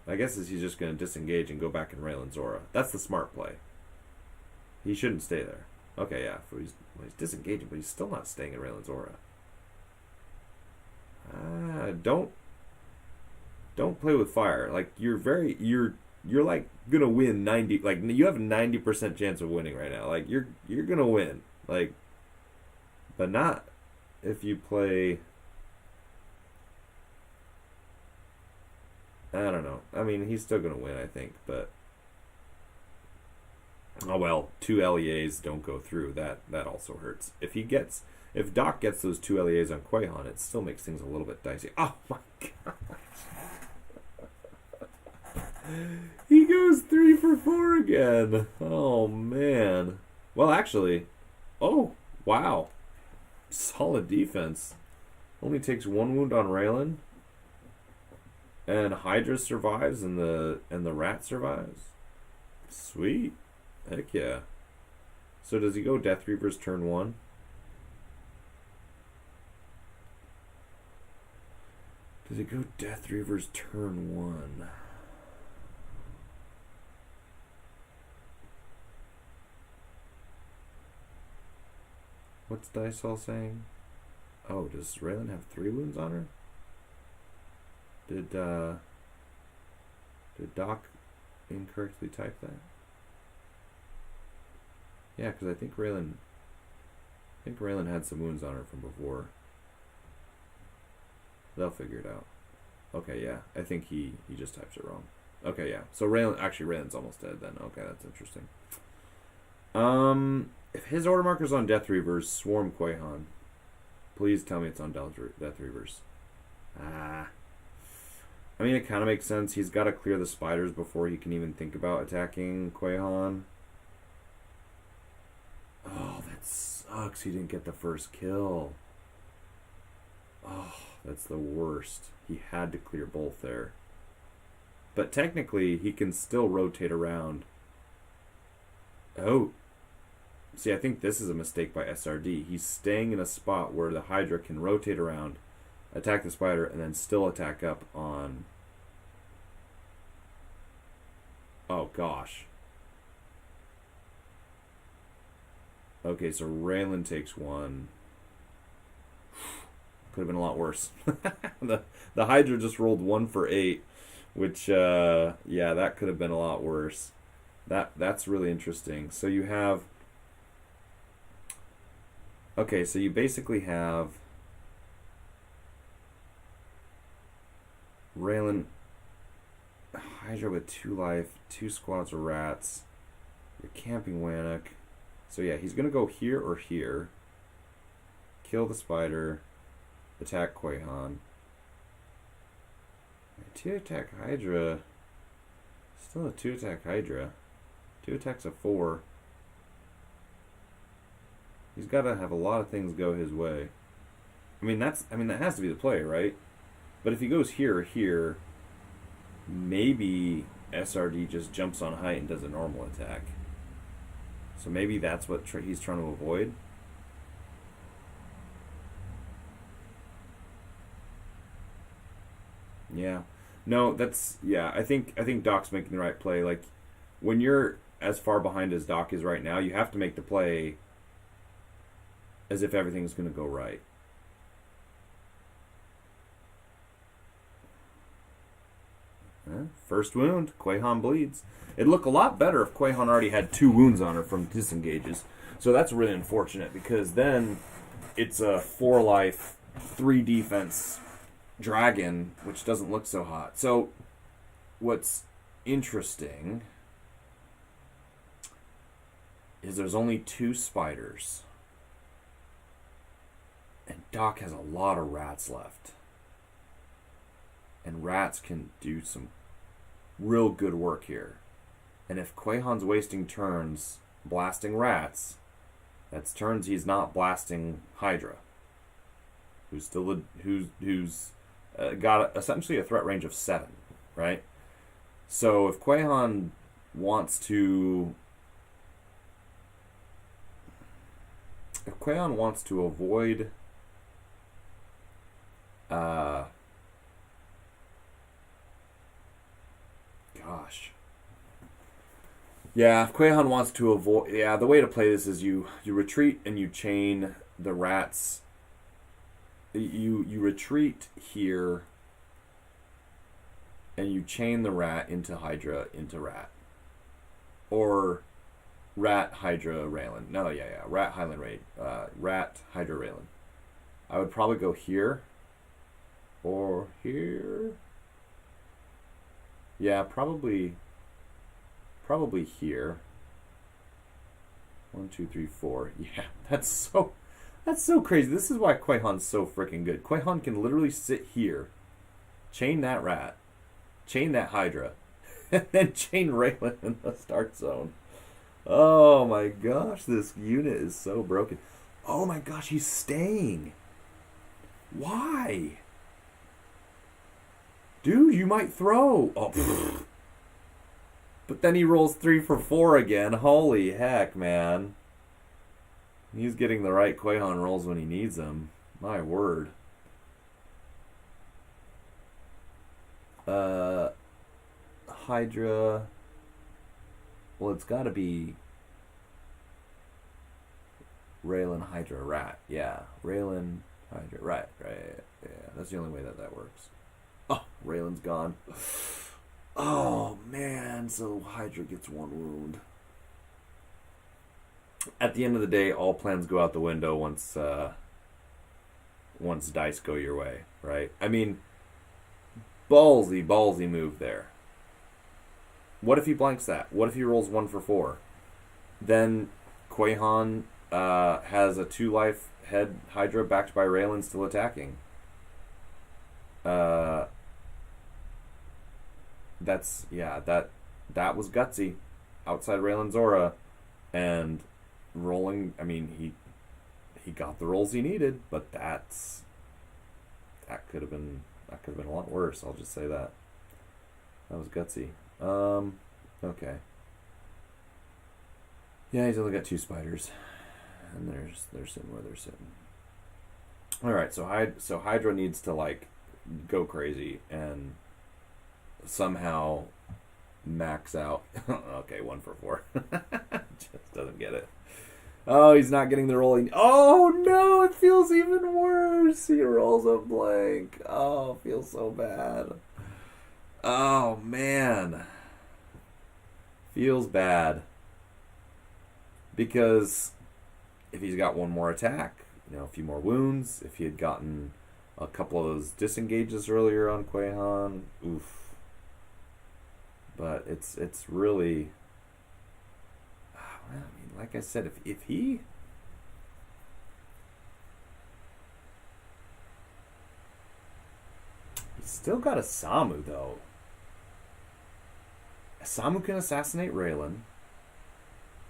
I guess he's just going to disengage and go back in Raylan's aura. That's the smart play. He shouldn't stay there. Okay, yeah. He's disengaging, but he's still not staying in Raylan's aura. Don't play with fire. Like, you're like gonna win 90. Like, you have a 90% chance of winning right now. Like, you're gonna win. Like, but not if you play. I don't know. I mean, he's still gonna win, I think, but oh well. 2 LEAs don't go through. That also hurts. If Doc gets those 2 LEAs on Quahan, it still makes things a little bit dicey. Oh my god. He goes 3 for 4 again. Oh man. Well, actually, oh wow, solid defense. Only takes 1 wound on Raylan, and Hydra survives, and the rat survives. Sweet, heck yeah. So does he go Death Reavers turn 1? Does he go Death Reavers turn 1? What's Dysol saying? Oh, does Raylan have 3 wounds on her? Did Doc incorrectly type that? Yeah, because I think Raylan had some wounds on her from before. They'll figure it out. Okay, yeah. I think he just types it wrong. Okay, yeah. So Raylan's almost dead then. Okay, that's interesting. If his order marker's on Death Reavers, swarm Quahan. Please tell me it's on Death Reavers. I mean, it kind of makes sense. He's got to clear the spiders before he can even think about attacking Quahan. Oh, that sucks. He didn't get the first kill. Oh, that's the worst. He had to clear both there. But technically, he can still rotate around. Oh. See, I think this is a mistake by SRD. He's staying in a spot where the Hydra can rotate around, attack the spider, and then still attack up on... Oh, gosh. Okay, so Raylan takes 1. Could have been a lot worse. The Hydra just rolled 1 for 8, which, yeah, that could have been a lot worse. That's really interesting. So you have... Okay, so you basically have Raylan, Hydra with 2 life, 2 squads of rats. You're camping Wannock. So yeah, he's going to go here or here. Kill the spider. Attack Quahan. 2 attack Hydra. Still a 2 attack Hydra. 2 attacks of 4. He's got to have a lot of things go his way. I mean, that has to be the play, right? But if he goes here or here, maybe SRD just jumps on height and does a normal attack. So maybe that's what he's trying to avoid. Yeah. No, that's... Yeah, I think Doc's making the right play. Like, when you're as far behind as Doc is right now, you have to make the play as if everything's going to go right. First wound, Quahan bleeds. It'd look a lot better if Quahan already had 2 wounds on her from disengages. So that's really unfortunate, because then it's a 4 life, 3 defense dragon, which doesn't look so hot. So what's interesting is there's only 2 spiders. And Doc has a lot of rats left. And rats can do some real good work here. And if Quahan's wasting turns, blasting rats, that's turns he's not blasting Hydra, who's still who's got essentially a threat range of 7, right? So if Quahan wants to avoid if Quahan wants to avoid, the way to play this is you retreat and you chain the rats. You retreat here and you chain the rat into Hydra into rat, or rat Hydra Raylan. No, rat Highland raid, rat Hydra Raylan. I would probably go here or here. Yeah, probably here. 1, 2, 3, 4. Yeah, that's so crazy. This is why Quahan's so freaking good. Quahan can literally sit here, chain that rat, chain that Hydra, and then chain Raylan in the start zone. Oh my gosh, this unit is so broken. Oh my gosh, he's staying. Why? Dude, you might throw. Oh, pfft. But then he rolls 3 for 4 again. Holy heck, man. He's getting the right Quahan rolls when he needs them. My word. Hydra. Well, it's got to be Raylan, Hydra, Rat. Yeah, Raylan, Hydra, Rat. Right. Yeah, that's the only way that works. Oh, Raylan's gone. Oh, man. So Hydra gets 1 wound. At the end of the day, all plans go out the window once dice go your way, right? I mean, ballsy move there. What if he blanks that? What if he rolls 1 for 4? Then Quahan has a 2-life head Hydra backed by Raylan still attacking. That was gutsy. Outside Raylan's aura. And rolling, I mean, he got the rolls he needed, but that could have been a lot worse. I'll just say that. That was gutsy. Okay. Yeah, he's only got 2 spiders, and they're sitting where they're sitting. All right, so Hydra needs to like go crazy and somehow max out. Okay, 1 for 4. Just doesn't get it. Oh, he's not getting the rolling. Oh no, it feels even worse. He rolls a blank. Oh, it feels so bad. Oh man. Feels bad. Because if he's got 1 more attack, a few more wounds, if he had gotten a couple of those disengages earlier on Quahan, oof. But it's really, I mean, like I said, if he's still got a Samu though. A Samu can assassinate Raylan,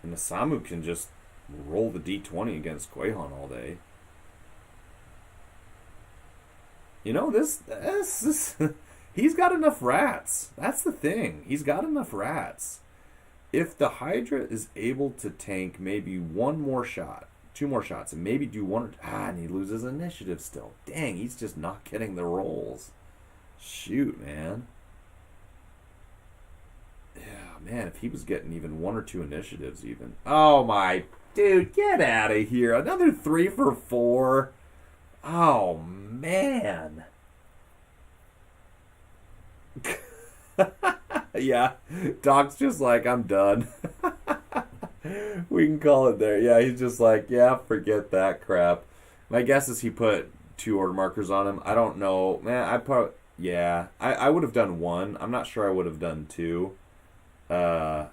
and the Samu can just roll the D20 against Quahan all day. This he's got enough rats. That's the thing. He's got enough rats. If the Hydra is able to tank maybe 1 more shot, 2 more shots, and maybe do 1 and he loses initiative still. Dang, he's just not getting the rolls. Shoot, man. Yeah, man, if he was getting even 1 or 2 initiatives even. Oh my, dude, get out of here. Another 3 for 4. Oh, man. Yeah, Doc's just like, I'm done. We can call it there. Yeah, he's just like, yeah, forget that crap. My guess is he put 2 order markers on him. I don't know. Man, I would have done 1. I'm not sure I would have done 2. Well,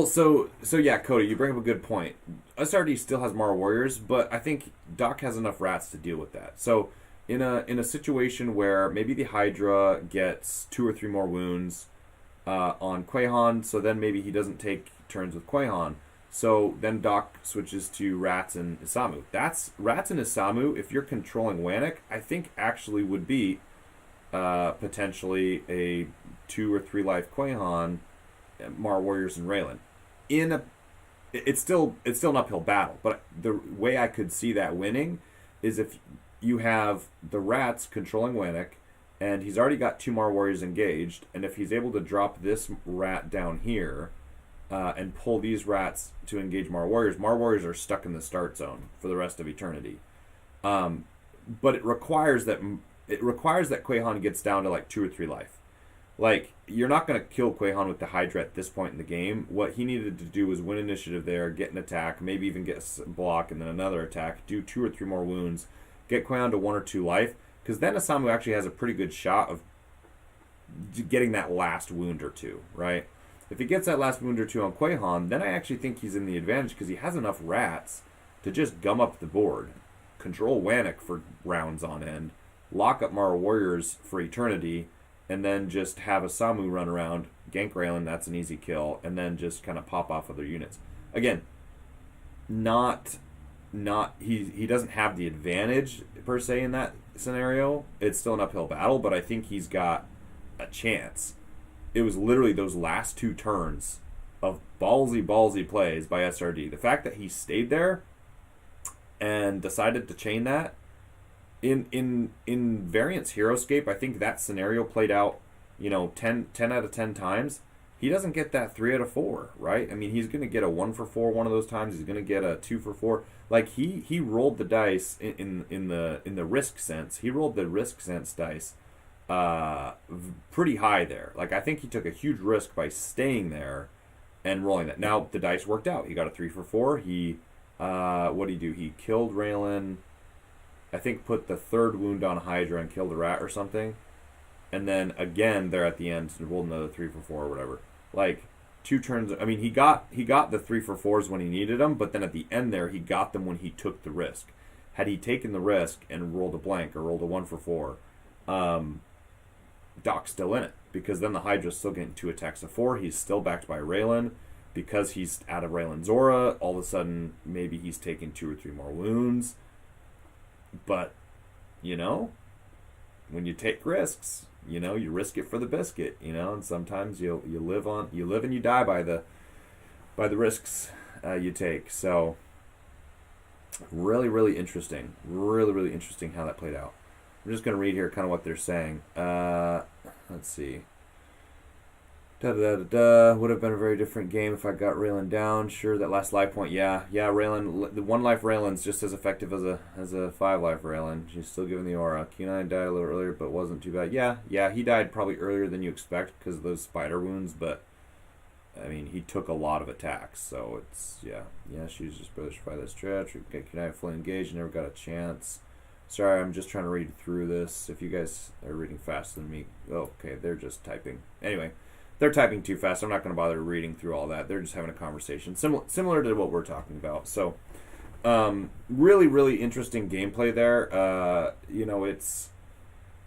so yeah, Cody, you bring up a good point. SRD still has more warriors, but I think Doc has enough rats to deal with that. So in a situation where maybe the Hydra gets 2 or 3 more wounds on Quahan, so then maybe he doesn't take turns with Quahan. So then Doc switches to Rats and Isamu. That's Rats and Isamu, if you're controlling Wannick, I think actually would be potentially a 2 or 3 life Quahan, Mar Warriors and Raylan. It's still an uphill battle, but the way I could see that winning is if you have the Rats controlling Wannick, and he's already got 2 Mar Warriors engaged, and if he's able to drop this rat down here and pull these Rats to engage Mar Warriors are stuck in the start zone for the rest of eternity. But it requires that Quahan gets down to like 2 or 3 life. Like, you're not going to kill Quahan with the Hydra at this point in the game. What he needed to do was win initiative there, get an attack, maybe even get a block and then another attack, do 2 or 3 more wounds, get Quahan to 1 or 2 life, because then Isamu actually has a pretty good shot of getting that last wound or 2, right? If he gets that last wound or 2 on Quahan, then I actually think he's in the advantage because he has enough Rats to just gum up the board, control Wannick for rounds on end, lock up Mara Warriors for eternity, and then just have Isamu run around, gank Raylan, that's an easy kill, and then just kind of pop off other units. Again, he doesn't have the advantage per se in that scenario. It's still an uphill battle, but I think he's got a chance. It was literally those last 2 turns of ballsy plays by SRD. The fact that he stayed there and decided to chain that in Variant's Heroescape, I think that scenario played out, 10 out of 10 times. He doesn't get that 3 out of 4, right? I mean, he's going to get a 1 for 4 one of those times. He's going to get a 2 for 4. Like, he rolled the dice in the risk sense. He rolled the risk sense dice pretty high there. Like, I think he took a huge risk by staying there and rolling that. Now, the dice worked out. He got a 3 for 4. He, what did he do? He killed Raylan, I think put the 3rd wound on Hydra and killed a rat or something. And then, again, there at the end, rolled another 3 for 4 or whatever. Like, 2 turns. I mean, he got the 3 for 4s when he needed them, but then at the end there, he got them when he took the risk. Had he taken the risk and rolled a blank or rolled a 1 for 4, Doc's still in it, because then the Hydra's still getting 2 attacks of 4. He's still backed by Raylan. Because he's out of Raylan's aura, all of a sudden, maybe he's taking 2 or 3 more wounds. But, when you take risks, you risk it for the biscuit, and sometimes you live and you die by the risks you take. So really, really interesting. Really interesting how that played out. I'm just going to read here kind of what they're saying. Let's see. Would have been a very different game if I got Raylan down. Sure, that last life point. Yeah. Raylan, the 1 life Raylan's just as effective as a 5 life Raylan. She's still giving the aura. Q9 died a little earlier, but wasn't too bad. Yeah, he died probably earlier than you expect because of those spider wounds. But I mean, he took a lot of attacks, so it's She was just brothers by this stretch. Q9 fully engaged, never got a chance. Sorry, I'm just trying to read through this. If you guys are reading faster than me, okay, they're just typing. Anyway. They're typing too fast. I'm not going to bother reading through all that. They're just having a conversation similar to what we're talking about. So, really interesting gameplay there. It's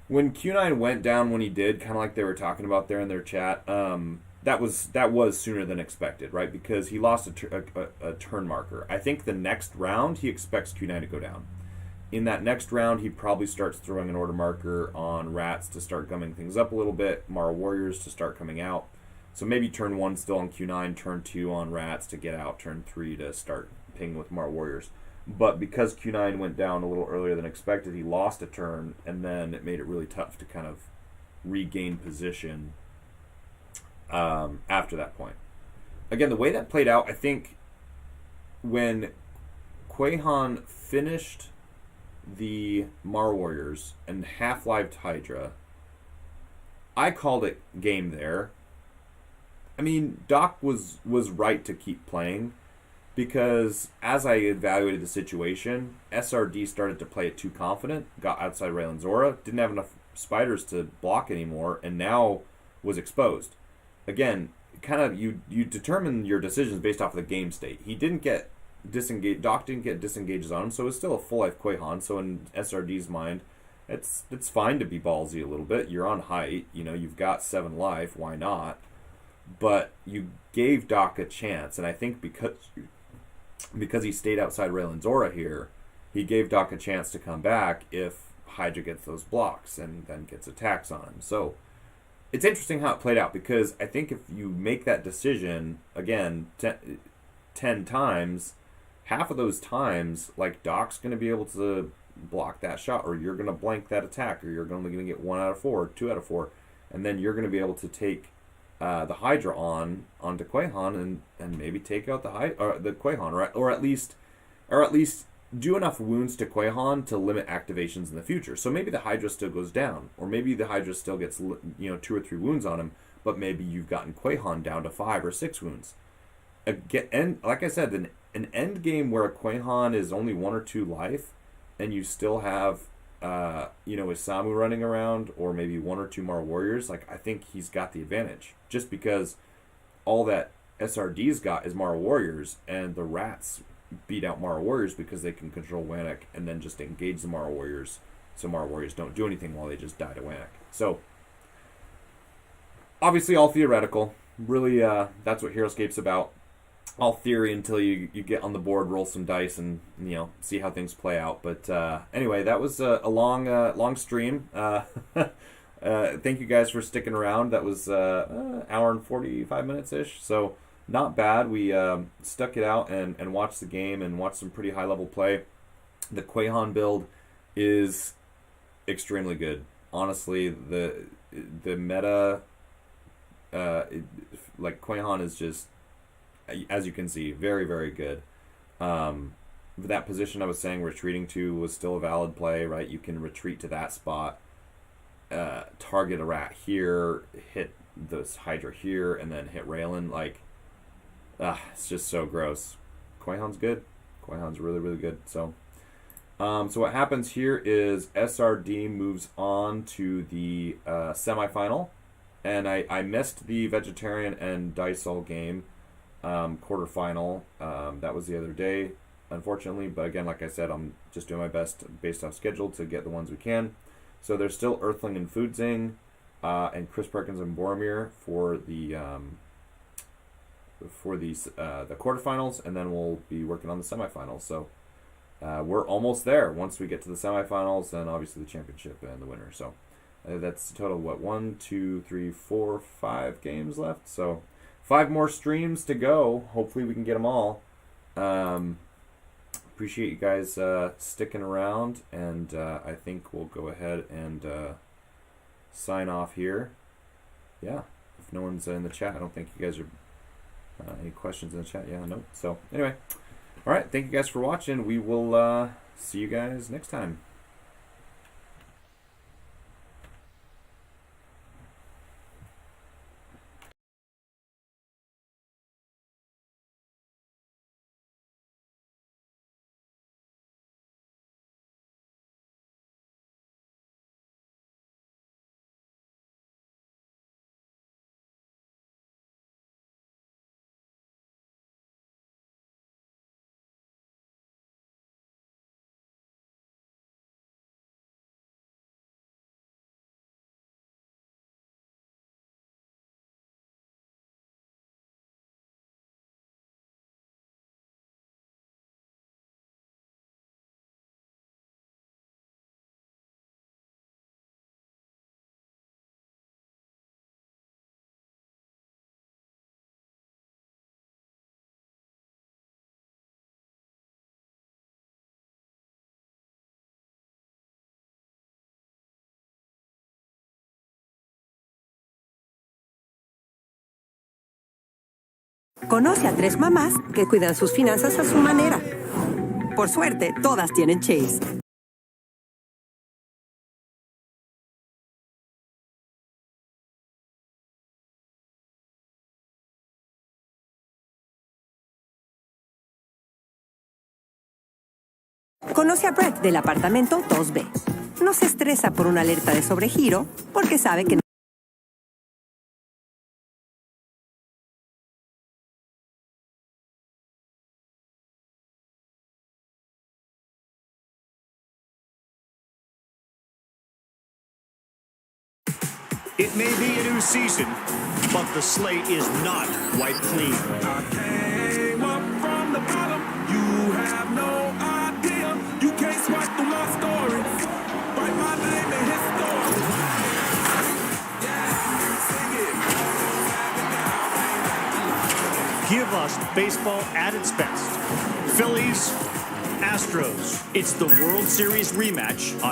when Q9 went down when he did, kind of like they were talking about there in their chat. That was sooner than expected, right? Because he lost a turn marker. I think the next round he expects Q9 to go down. In that next round, he probably starts throwing an order marker on Rats to start gumming things up a little bit, Mara Warriors to start coming out. So maybe turn 1 still on Q9, turn 2 on Rats to get out, turn 3 to start pinging with Mara Warriors. But because Q9 went down a little earlier than expected, he lost a turn, and then it made it really tough to kind of regain position after that point. Again, the way that played out, I think when Quahan finished the Mar Warriors and half-lived Hydra, I called it game there. I mean, Doc was right to keep playing because as I evaluated the situation, SRD started to play it too confident, got outside Raylan's aura, didn't have enough spiders to block anymore, and now was exposed. Again, kind of you determine your decisions based off of the game state. He didn't get disengaged. Doc didn't get disengages on him, so it's still a full life Quahan. So in SRD's mind, it's fine to be ballsy a little bit. You're on height, you've got 7 life. Why not? but you gave Doc a chance, and I think because he stayed outside Raylan's aura here, he gave Doc a chance to come back if Hydra gets those blocks and then gets attacks on him. So it's interesting how it played out, because I think if you make that decision again 10 times, half of those times, like, Doc's going to be able to block that shot, or you're going to blank that attack, or you're only going to get 1 out of 4, 2 out of 4, and then you're going to be able to take the Hydra onto Quahan and maybe take out the Quahan, right? Or at least do enough wounds to Quahan to limit activations in the future. So maybe the Hydra still goes down, or maybe the Hydra still gets 2 or 3 wounds on him, but maybe you've gotten Quahan down to 5 or 6 wounds. And like I said, an end game where a Quahan is only 1 or 2 life, and you still have Isamu running around, or maybe 1 or 2 Mara Warriors, like, I think he's got the advantage. Just because all that SRD's got is Mara Warriors, and the Rats beat out Mara Warriors because they can control Wannak and then just engage the Mara Warriors, so Mara Warriors don't do anything while they just die to Wannak. So, obviously all theoretical. Really, that's what Heroescape's about. All theory until you get on the board, roll some dice, and see how things play out. But anyway, that was a long stream. Thank you guys for sticking around. That was hour and 45 minutes ish. So not bad. We stuck it out and watched the game and watched some pretty high level play. The Quahan build is extremely good. Honestly, the meta, like, Quahan is just, as you can see, very, very good. That position I was saying retreating to was still a valid play, right? You can retreat to that spot, target a rat here, hit this Hydra here, and then hit Raylan. Like, it's just so gross. Quahan's good. Quahan's really, really good. So what happens here is SRD moves on to the semifinal, and I missed the Vegetarian and Dysol game. Quarterfinal. That was the other day, unfortunately. But again, like I said, I'm just doing my best based off schedule to get the ones we can. So there's still Earthling and Foodzing, and Chris Perkins and Boromir for the quarterfinals, and then we'll be working on the semifinals. So we're almost there. Once we get to the semifinals, then obviously the championship and the winner. So that's a total of 1, 2, 3, 4, 5 games left. So 5 more streams to go. Hopefully we can get them all. Appreciate you guys sticking around, and I think we'll go ahead and sign off here. Yeah, if no one's in the chat, I don't think you guys are any questions in the chat. Yeah, no. So anyway, all right. Thank you guys for watching. We will see you guys next time. Conoce a 3 mamás que cuidan sus finanzas a su manera. Por suerte, todas tienen Chase. Conoce a Brett del apartamento 2B. No se estresa por una alerta de sobregiro porque sabe que It may be a new season, but the slate is not wiped clean. I came up from the bottom. You have no idea. You can't swipe through my story. Write my name in history. Yeah, sing it. Give us baseball at its best. Phillies, Astros. It's the World Series rematch on